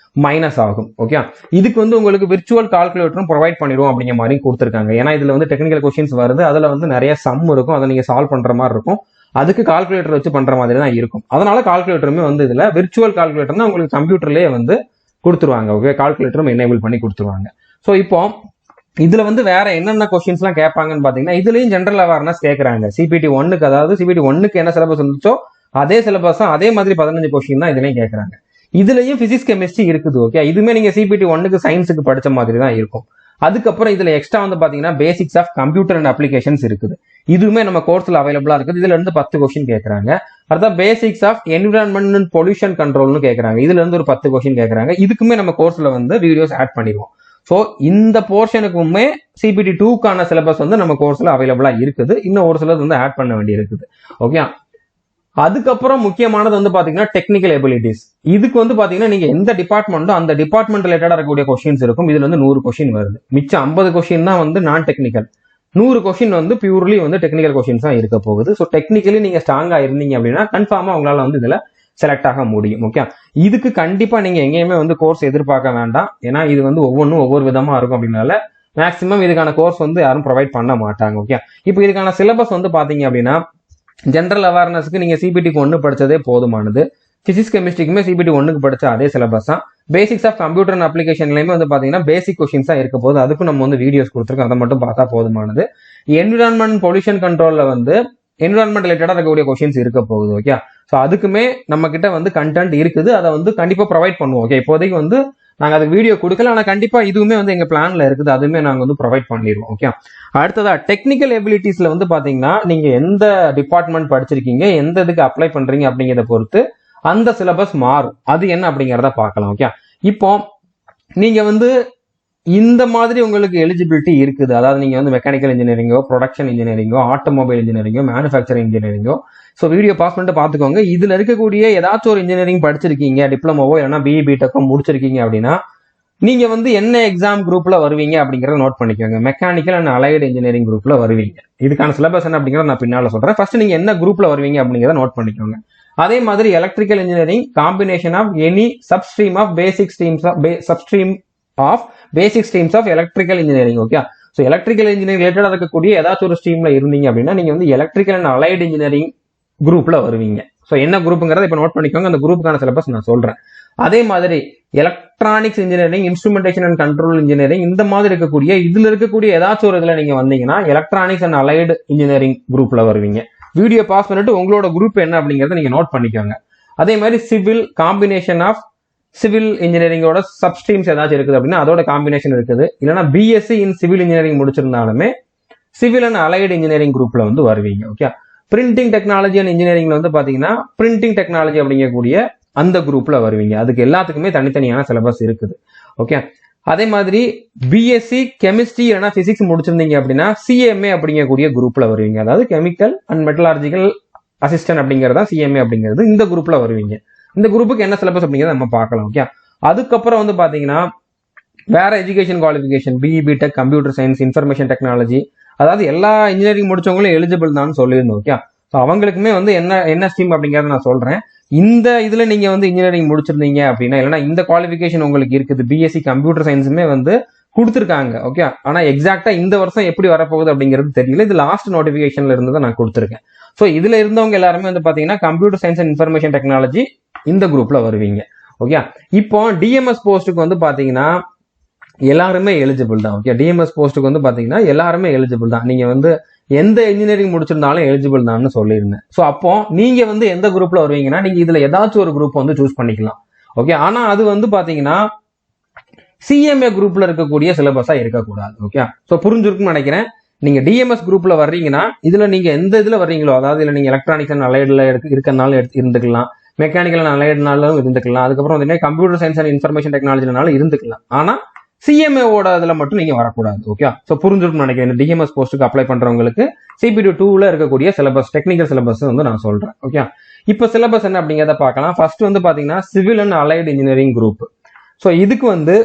மைனஸ் ஆகும். ஓகே, இதுக்கு வந்து உங்களுக்கு விர்ச்சுவல் கால்குலேட்டரும் ப்ரொவைட் பண்ணிடுவோம் அப்படிங்கிற மாதிரி கொடுத்துருக்காங்க. ஏன்னா இதுல வந்து டெக்னிக்கல் கொஸ்டின்ஸ் வருது, அதுல வந்து நிறைய சம் இருக்கும், அதை நீங்க சால்வ் பண்ற மாதிரி இருக்கும். அதுக்கு கால்குலேட்டர் வச்சு பண்ற மாதிரி தான் இருக்கும். அதனால கால்குலேட்டருமே வந்து இதுல விர்ச்சுவல் கால்குலேட்டர் உங்களுக்கு கம்ப்யூட்டர்லயே வந்து கொடுத்துருவாங்க. ஓகே, கால்குலேட்டரும் எனேபிள் பண்ணி கொடுத்துருவாங்க. ஸோ இப்போ இதுல வந்து வேற என்னென்ன கொஸ்டின்ஸ் எல்லாம் கேட்பாங்கன்னு பாத்தீங்கன்னா இதுலயும் ஜென்ரல் அவேர்னஸ் கேட்கறாங்க. CPT 1க்கு, அதாவது CPT 1க்கு என்ன சிலபஸ் இருந்துச்சோ அதே சிலபஸ் தான், அதே மாதிரி 15 கொஸ்டின் தான் இதுலயும் கேட்கறாங்க. இதுலயும் பிசிக்ஸ், கெமிஸ்ட்ரி இருக்குது. ஓகே, இதுமே நீங்க CPT 1க்கு சயின்ஸுக்கு படிச்ச மாதிரி தான் இருக்கும். அதுக்கப்புறம் இதுல எக்ஸ்ட்ரா வந்து பாத்தீங்கன்னா basics of computer and applications இருக்குது. இதுவுமே நம்ம கோர்ஸ்ல அவைலபிளா இருக்குது. இதுல இருந்து 10 கொஸ்டின் கேட்கறாங்க. அதான் basics of environment and pollution கண்ட்ரோல்னு கேட்கறாங்க. இதுல இருந்து ஒரு 10 கொஸ்டின் கேட்கறாங்க. இதுக்குமே நம்ம கோர்ஸ்ல வந்து வீடியோஸ் ஆட் பண்ணிடுவோம். ஸோ இந்த போர்ஷனுக்குமே CPT 2க்கான சிலபஸ் வந்து நம்ம கோர்ஸ்ல அவைலபிளா இருக்குது. இன்னும் ஒரு சிலது வந்து ஆட் பண்ண வேண்டி இருக்குது. ஓகே, அதுக்கப்புறம் முக்கியமானது வந்து பாத்தீங்கன்னா டெக்னிக்கல் எபிலிட்டிஸ். இதுக்கு வந்து பாத்தீங்கன்னா நீங்க எந்த டிபார்ட்மெண்ட்டோ அந்த டிபார்ட்மெண்ட் ரிலேட்டடா இருக்கக்கூடிய கொஸ்டின்ஸ் இருக்கும். இதுல வந்து 100 கொஸ்டின் வருது. மிச்சம் 50 கொஸ்டின் தான் வந்து நான் டெக்னிக்கல். 100 கொஸ்டின் வந்து பியூர்லி வந்து டெக்னிக்கல் கொஸ்டின்ஸ் தான் இருக்க போகுது. ஸோ டெக்னிக்கலி நீங்க ஸ்ட்ராங்கா இருந்தீங்க அப்படின்னா கன்ஃபார்மா உங்களால வந்து இதுல செலக்ட் ஆக முடியும். ஓகே, இதுக்கு கண்டிப்பா நீங்க எங்கேயுமே வந்து கோர்ஸ் எதிர்பார்க்க வேண்டாம். ஏன்னா இது வந்து ஒவ்வொன்றும் ஒவ்வொரு விதமா இருக்கும். அப்படின்னால மேக்ஸிமம் இதுக்கான கோர்ஸ் வந்து யாரும் ப்ரொவைட் பண்ண மாட்டாங்க. ஓகே, இப்போ இதுக்கான சிலபஸ் வந்து பாத்தீங்க அப்படின்னா ஜென்ரல் அவேர்னஸ்க்கு நீங்க சிபிடிக்கு 1 படிச்சதே போதுமானது. பிசிக்ஸ் கெமிஸ்ட்ரிக்குமே சிபிடி 1க்கு படிச்ச அதே சிலபஸ் தான். பேசிக்ஸ் ஆஃப் கம்ப்யூட்டர் அண்ட் அப்ளிகேஷன்லயுமே வந்து பாத்தீங்கன்னா பேசிக் கொஸ்டின்ஸ் தான் இருக்க போது. அதுக்கும் நம்ம வந்து வீடியோஸ் கொடுத்துருக்கோம், அதை மட்டும் பார்த்தா போதுமானது. என்விரான்மெண்ட் பொல்யூஷன் கண்ட்ரோல்ல வந்து என்விரான்மெண்ட் ரிலேட்டடா இருக்கக்கூடிய கொஸ்டின்ஸ் இருக்க போகுது. ஓகே, ஸோ அதுக்குமே நம்ம கிட்ட வந்து கண்டென்ட் இருக்குது, அதை வந்து கண்டிப்பா ப்ரொவைட் பண்ணுவோம். ஓகே, இப்போதைக்கு வந்து நாங்க அதுக்கு வீடியோ கொடுக்கல, ஆனா கண்டிப்பா இதுவுமே வந்து எங்க பிளான்ல இருக்குது, அதுவுமே நாங்க வந்து ப்ரொவைட் பண்ணிடுவோம். ஓகே, அடுத்ததா டெக்னிக்கல் எபிலிட்டிஸ்ல வந்து பாத்தீங்கன்னா நீங்க எந்த டிபார்ட்மெண்ட் படிச்சிருக்கீங்க, எந்த இதுக்கு அப்ளை பண்றீங்க அப்படிங்கிறத பொறுத்து அந்த சிலபஸ் மாறும். அது என்ன அப்படிங்கிறத பார்க்கலாம். ஓகே, இப்போ நீங்க வந்து இந்த மாதிரி உங்களுக்கு எலிஜிபிலிட்டி இருக்குது, அதாவது நீங்க வந்து மெக்கானிக்கல் இன்ஜினியரிங்கோ, ப்ரொடக்ஷன் இன்ஜினியரிங்கோ, ஆட்டோமொபைல் இன்ஜினியரிங்கோ, மேனுஃபேக்சரிங் இன்ஜினியரிங்கோ, ஸோ வீடியோ பாஸ் பண்ணிட்டு பார்த்துக்கோங்க. இதுல இருக்கக்கூடிய ஏதாச்சும் ஒரு இன்ஜினியரிங் படிச்சிருக்கீங்க, டிப்ளமோவோ இல்லைன்னா பிஇ பிடெக்கோ முடிச்சிருக்கீங்க அப்படின்னா நீங்க வந்து என்ன எக்ஸாம் குரூப்ல வருவீங்க அப்படிங்கறத நோட் பண்ணிக்கோங்க. மெக்கானிக்கல் அண்ட் அலைடு இன்ஜினியரிங் குரூப்ல வருவீங்க. இதுக்கான சிலபஸ் என்ன அப்படிங்கறத நான் பின்னால சொல்றேன். ஃபர்ஸ்ட் நீங்க என்ன குரூப்ல வருவீங்க அப்படிங்கறத நோட் பண்ணிக்கோங்க. அதே மாதிரி electrical engineering combination of any substream of basic streams of electrical engineering. Okay, so electrical engineering ரிலேட்டடா இருக்கக்கூடிய ஏதாச்சும் ஒரு ஸ்ட்ரீம்ல இருந்தீங்க அப்படின்னா நீங்க வந்து எலக்ட்ரிக்கல் அண்ட் அலைடு இன்ஜினியரிங் குரூப்ல வருவீங்க. ஸோ என்ன குரூப்புங்கிறத இப்போ நோட் பண்ணிக்கோங்க, அந்த குரூப்புக்கான சிலபஸ் நான் சொல்றேன். அதே மாதிரி electronics engineering, instrumentation and control engineering, இந்த மாதிரி இருக்கக்கூடிய இதுல இருக்கக்கூடிய ஏதாச்சும் ஒரு இதுல நீங்க வந்தீங்கன்னா எலக்ட்ரானிக்ஸ் அண்ட் அலைடு இன்ஜினியரிங் குரூப்ல வருவீங்க. வீடியோ பாஸ் பண்ணிட்டு உங்களோட குரூப் என்ன அப்படிங்கறத நீங்க நோட் பண்ணிக்கோங்க. அதே மாதிரி சிவில் காம்பினேஷன் ஆஃப் சிவில் இன்ஜினியரிங்கோட சப்ஸ்ட்ரீம்ஸ் ஏதாச்சும் இருக்குது அப்படின்னா அதோட காம்பினேஷன் இருக்குது. இல்லைன்னா பிஎஸ்சி இன் சிவில் இன்ஜினியரிங் முடிச்சிருந்தாலுமே சிவில் அண்ட் அலைடு இன்ஜினியரிங் குரூப்ல வந்து வருவீங்க. ஓகே, பிரிண்டிங் டெக்னாலஜி அண்ட் இன்ஜினியரிங்ல வந்து பாத்தீங்கன்னா பிரிண்டிங் டெக்னாலஜி அப்படிங்கக்கூடிய அந்த குரூப்ல வருவீங்க. அதுக்கு எல்லாத்துக்குமே தனித்தனியான சிலபஸ் இருக்குது. ஓகே, அதே மாதிரி பிஎஸ்சி கெமிஸ்ட்ரி இல்லைன்னா பிசிக்ஸ் முடிச்சிருந்தீங்க அப்படின்னா சிஎம்ஏ அப்படிங்கக்கூடிய குரூப்ல வருவீங்க. அதாவது கெமிக்கல் அண்ட் மெட்டலாஜிக்கல் அசிஸ்டன்ட் அப்படிங்கறதா சிஎம்ஏ அப்படிங்கிறது, இந்த குரூப்ல வருவீங்க. இந்த குரூப்புக்கு என்ன சிலபஸ் அப்படிங்கிறத நம்ம பார்க்கலாம். ஓகே, அதுக்கப்புறம் வந்து பாத்தீங்கன்னா வேற education qualification BE BTech computer science information technology, அதாவது எல்லா இன்ஜினியரிங் முடிச்சவங்களும் எலிஜிபிள் தான் சொல்லியிருந்தோம். ஓகே, ஸோ அவங்களுக்குமே வந்து என்ன ஸ்ட்ரீம் அப்படிங்கறத நான் சொல்றேன். இந்த இதுல நீங்க வந்து இன்ஜினியரிங் முடிச்சிருந்தீங்க அப்படின்னா இல்லைன்னா இந்த குவாலிஃபிகேஷன் உங்களுக்கு இருக்குது, பிஎஸ்சி கம்ப்யூட்டர் சயின்ஸுமே வந்து கொடுத்துருக்காங்க. ஓகே, ஆனா எக்ஸாக்டா இந்த வருஷம் எப்படி வரப்போகுது அப்படிங்கிறது தெரியல. இது லாஸ்ட் நோட்டிபிகேஷன்ல இருந்து தான் நான் கொடுத்துருக்கேன். ஸோ இதுல இருந்தவங்க எல்லாருமே வந்து பாத்தீங்கன்னா computer science and information technology இந்த குரூப்ல வருவீங்க. ஓகே, இப்போ டிஎம்எஸ் போஸ்ட்டுக்கு வந்து பாத்தீங்கன்னா எல்லாருமே எலிஜிபிள் தான். ஓகே, டிஎம்எஸ் போஸ்ட்டுக்கு வந்து பாத்தீங்கன்னா எல்லாருமே எலிஜிபிள் தான். நீங்க வந்து எந்த இன்ஜினியரிங் முடிச்சிருந்தாலும் எலிஜிபிள் தான் சொல்லியிருந்தேன். ஸோ அப்போ நீங்க வந்து எந்த குரூப்ல வருவீங்கன்னா நீங்க இதுல ஏதாச்சும் ஒரு குரூப் வந்து சூஸ் பண்ணிக்கலாம். ஓகே, ஆனா அது வந்து பாத்தீங்கன்னா சிஎம்ஏ குரூப்ல இருக்கக்கூடிய சிலபஸா இருக்கக்கூடாது. ஓகே, ஸோ புரிஞ்சிருக்குன்னு நினைக்கிறேன். நீங்க டிஎம்எஸ் குரூப்ல வர்றீங்கன்னா இதுல நீங்க எந்த இதுல வர்றீங்களோ, அதாவது இதுல நீங்க எலக்ட்ரானிக்ஸ் அண்ட் அலைடுல இருக்கனால இருந்துக்கலாம், மெக்கானிக்கல் அண்ட் அலைடுனாலும் இருந்துக்கலாம், அதுக்கப்புறம் வந்து கம்ப்யூட்டர் சயின்ஸ் அண்ட் இன்ஃபர்மேஷன் டெக்னாலஜினாலும் இருந்துக்கலாம். ஆனா சிஎம்ஏவோட இதுல மட்டும் நீங்க வரக்கூடாது. ஓகே, ஸோ புரிஞ்சிருக்குன்னு நினைக்கிறேன். டிஎம்எஸ் போஸ்ட்டுக்கு அப்ளை பண்றவங்களுக்கு சிபிடி 2ல இருக்கக்கூடிய சிலபஸ் டெக்னிக்கல் சிலபஸ் வந்து நான் சொல்றேன். ஓகே, இப்போ சிலபஸ் என்ன அப்படிங்கிறத பார்க்கலாம். ஃபர்ஸ்ட் வந்து பாத்தீங்கன்னா civil and allied engineering group. So இதுக்கு வந்து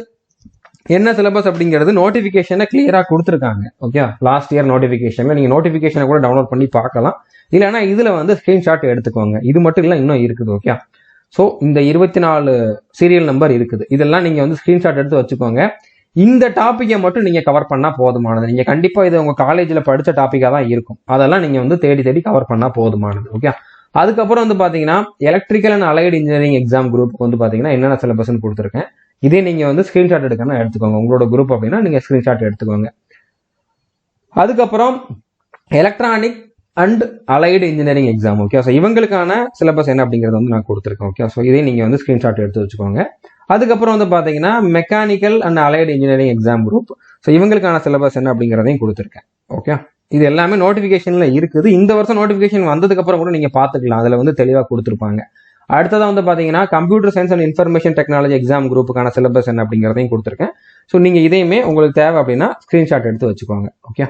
என்ன சிலபஸ் அப்படிங்கிறது நோட்டிபிகேஷனை கிளியரா கொடுத்துருக்காங்க. ஓகே, லாஸ்ட் இயர் நோட்டிபிகேஷன்ல நீங்க நோட்டிபிகேஷனை கூட டவுன்லோட் பண்ணி பார்க்கலாம். இல்லைன்னா இதுல வந்து ஸ்கிரீன்ஷாட் எடுத்துக்கோங்க. இது மட்டும் இல்லை, இன்னும் இருக்குது. ஓகே, ஸோ இந்த 24 சீரியல் நம்பர் இருக்குது. இதெல்லாம் நீங்க வந்து ஸ்கிரீன்ஷாட் எடுத்து வச்சுக்கோங்க. இந்த டாப்பிக்கை மட்டும் நீங்க கவர் பண்ணா போதுமானது. நீங்க கண்டிப்பா இது உங்க காலேஜ்ல படிச்ச டாப்பிக்கா தான் இருக்கும். அதெல்லாம் நீங்க வந்து தேடி கவர் பண்ணா போதுமானது. ஓகே, அதுக்கப்புறம் வந்து பாத்தீங்கன்னா electrical and allied engineering exam குரூப்புக்கு வந்து பாத்தீங்கன்னா என்னென்ன சிலபஸ்ன்னு கொடுத்துருக்கேன். இதே நீங்க வந்து ஸ்கிரீன்ஷாட் எடுக்கணும் எடுத்துக்கோங்க. உங்களோட குரூப் அப்படின்னா நீங்க ஸ்கிரீன்ஷாட் எடுத்துக்கோங்க. அதுக்கப்புறம் electronic and allied engineering exam. Okay, so இவங்களுக்கான சிலபஸ் என்ன அப்படிங்கிறது வந்து நான் கொடுத்துருக்கேன். ஓகே, ஸோ இதே நீங்க வந்து ஸ்கிரீன்ஷாட் எடுத்து வச்சுக்கோங்க. அதுக்கப்புறம் வந்து பாத்தீங்கன்னா mechanical and allied engineering exam group. So இவங்களுக்கான சிலபஸ் என்ன அப்படிங்கிறதையும் கொடுத்துருக்கேன். ஓகே, இது எல்லாமே நோட்டிபிகேஷன்ல இருக்குது. இந்த வருஷம் நோட்டிபிகேஷன் வந்ததுக்கு அப்புறம் கூட நீங்க பாத்துக்கலாம், அதுல வந்து தெளிவா கொடுத்துருப்பாங்க. அடுத்ததான் வந்து பாத்தீங்கன்னா computer science and information technology exam குரூப்புக்கான சிலபஸ் என்ன அப்படிங்கிறதையும் கொடுத்துருக்கேன். ஸோ நீங்க இதையுமே உங்களுக்கு தேவை அப்படின்னா ஸ்கிரீன்ஷாட் எடுத்து வச்சுக்கோங்க. ஓகே,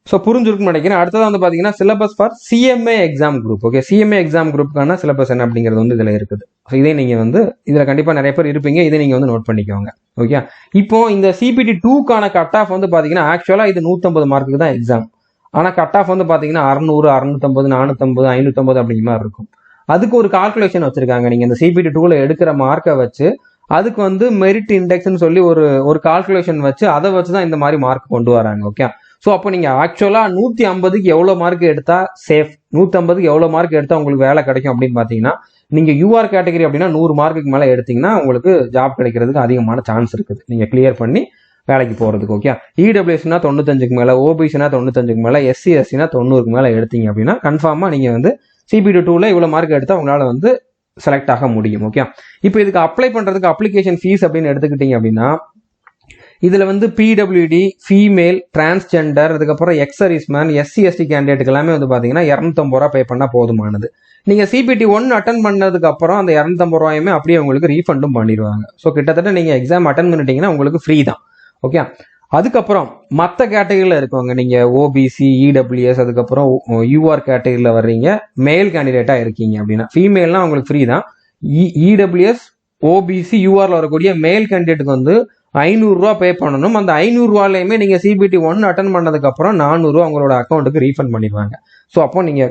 ஸோ புரிஞ்சிருக்குன்னு நினைக்கிறேன். அடுத்ததான் வந்து பாத்தீங்கன்னா syllabus for CMA exam group. Okay, CMA exam குரூப்புக்கான சிலபஸ் என்ன அப்படிங்கிறது வந்து இதுல இருக்குது. ஸோ இதே நீங்க வந்து இதுல கண்டிப்பா நிறைய பேர் இருப்பீங்க, இதை நீங்க வந்து நோட் பண்ணிக்கோங்க. ஓகே, இப்போ இந்த சிபிடி 2க்கான கட் ஆஃப் வந்து பாத்தீங்கன்னா ஆக்சுவலா இது 150 மார்க்குக்கு தான் எக்ஸாம். ஆனா கட் ஆஃப் வந்து பாத்தீங்கன்னா 600, 650, 450, 550 அப்படிங்கிற மாதிரி இருக்கும். அதுக்கு ஒரு கால்குலேஷன் வச்சிருக்காங்க. நீங்க இந்த சிபிடி 2ல எடுக்கிற மார்க்கை வச்சு அதுக்கு வந்து மெரிட் இண்டெக்ஸ்னு சொல்லி ஒரு கால்குலேஷன் வச்சு அதை வச்சு தான் இந்த மாதிரி மார்க் கொண்டு வராங்க. ஓகே, ஸோ அப்போ நீங்க ஆக்சுவலா 150க்கு எவ்வளவு மார்க் எடுத்தா சேஃப், 150க்கு எவ்வளவு மார்க் எடுத்தா உங்களுக்கு வேலை கிடைக்கும் அப்படின்னு பாத்தீங்கன்னா, நீங்க யூஆர் கேட்டகரி அப்படின்னா 100 மார்க்குக்கு மேல எடுத்தீங்கன்னா உங்களுக்கு ஜாப் கிடைக்கிறதுக்கு அதிகமான சான்ஸ் இருக்குது, நீங்க கிளியர் பண்ணி வேலைக்கு போறதுக்கு. ஓகே, இடபிள்யூஎஸ்னா 95க்கு மேல, ஓபிசினா 95க்கு மேல, எஸ்சி எஸ்சினா 90க்கு மேல எடுத்தீங்க அப்படின்னா கன்ஃபார்மா நீங்க வந்து CPT 2ல இவ்வளவு மார்க் எடுத்தா உங்களால வந்து செலக்ட் ஆக முடியும். ஓகே, இப்போ இதுக்கு அப்ளை பண்றதுக்கு அப்ளிகேஷன் ஃபீஸ் அப்படின்னு எடுத்துக்கிட்டீங்க அப்படின்னா, இதுல வந்து PWD, ஃபீமேல், டிரான்ஸ்ஜெண்டர், அதுக்கப்புறம் எக்ஸர்வீஸ்மேன், SC ST கேண்டிடேட்டுக்கு எல்லாமே வந்து பாத்தீங்கன்னா 250 ரூபா பே பண்ணா போதுமானது. நீங்க CPT 1 அட்டன் பண்ணதுக்கு அப்புறம் அந்த 250 ரூபாயுமே அப்படியே உங்களுக்கு ரீஃபண்டும் பண்ணிடுவாங்க. ஸோ கிட்டத்தட்ட நீங்க எக்ஸாம் அட்டன் பண்ணிட்டீங்கன்னா உங்களுக்கு ஃப்ரீ தான். ஓகே, அதுக்கப்புறம் மற்ற கேட்டகரியில இருக்கவங்க, நீங்க ஓபிசி, இடபிள்யூஎஸ், அதுக்கப்புறம் யூஆர் கேட்டகரியில வர்றீங்க, மேல் கேண்டிடேட்டா இருக்கீங்க அப்படின்னா ஃபீமேல்னா உங்களுக்கு ஃப்ரீ தான். இடபிள்யூஎஸ், ஓபிசி, யூஆர்ல வரக்கூடிய மேல் கேண்டிடேட்டுக்கு வந்து 500 ரூபா பே பண்ணணும். அந்த 500 ரூபாலையுமே நீங்க CPT 1 அட்டன் பண்ணதுக்கு அப்புறம் 400 ரூபா உங்களோட அக்கௌண்ட்டுக்கு ரீஃபண்ட் பண்ணிடுவாங்க. ஸோ அப்போ நீங்க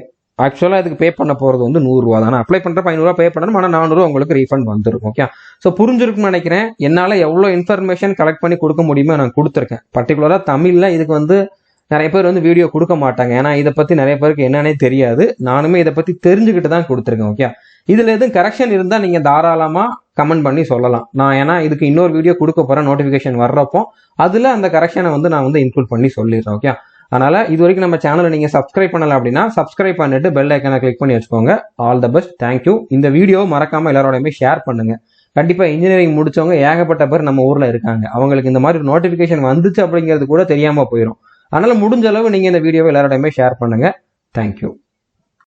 ஆக்சுவலா இதுக்கு பே பண்ண போறது வந்து 100 ரூபா தான். அப்ளை பண்றப்ப 500 ரூபா பே பண்ணணும், ஆனால் 400 ரூபா உங்களுக்கு ரீஃபண்ட் வந்துடும். ஓகே, ஸோ புரிஞ்சிருக்குன்னு நினைக்கிறேன். என்னால எவ்வளவு இன்ஃபர்மேஷன் கலெக்ட் பண்ணி கொடுக்க முடியுமோ நான் கொடுத்துருக்கேன். பர்டிகுலரா தமிழ்ல இதுக்கு வந்து நிறைய பேர் வந்து வீடியோ கொடுக்க மாட்டாங்க, ஏன்னா இதை பத்தி நிறைய பேருக்கு என்னன்னே தெரியாது. நானுமே இதை பத்தி தெரிஞ்சுக்கிட்டு தான் கொடுத்துருக்கேன். ஓகே, இதுல எதுவும் கரெக்ஷன் இருந்தா நீங்க தாராளமா கமெண்ட் பண்ணி சொல்லலாம். நான் ஏன்னா இதுக்கு இன்னொரு வீடியோ கொடுக்க போறேன் நோட்டிபிகேஷன் வர்றப்போ, அதுல அந்த கரெக்ஷனை வந்து நான் வந்து இன்க்ளூட் பண்ணி சொல்லிடுறேன். ஓகே, அதனால இது வரைக்கும் நம்ம சேனலை நீங்க சப்ஸ்கிரைப் பண்ணல அப்படின்னா சப்ஸ்கிரைப் பண்ணிட்டு பெல் ஐக்கனை கிளிக் பண்ணி வச்சுக்கோங்க. All the best, thank you. இந்த வீடியோ மறக்காம எல்லாரோடையுமே ஷேர் பண்ணுங்க. கண்டிப்பா இன்ஜினியரிங் முடிச்சவங்க ஏகப்பட்ட பேர் நம்ம ஊர்ல இருக்காங்க, அவங்களுக்கு இந்த மாதிரி நோட்டிபிகேஷன் வந்துச்சு அப்படிங்கிறது கூட தெரியாம போயிடும். அதனால முடிஞ்ச அளவு நீங்க இந்த வீடியோவை எல்லாரோடையுமே ஷேர் பண்ணுங்க. தேங்க்யூ.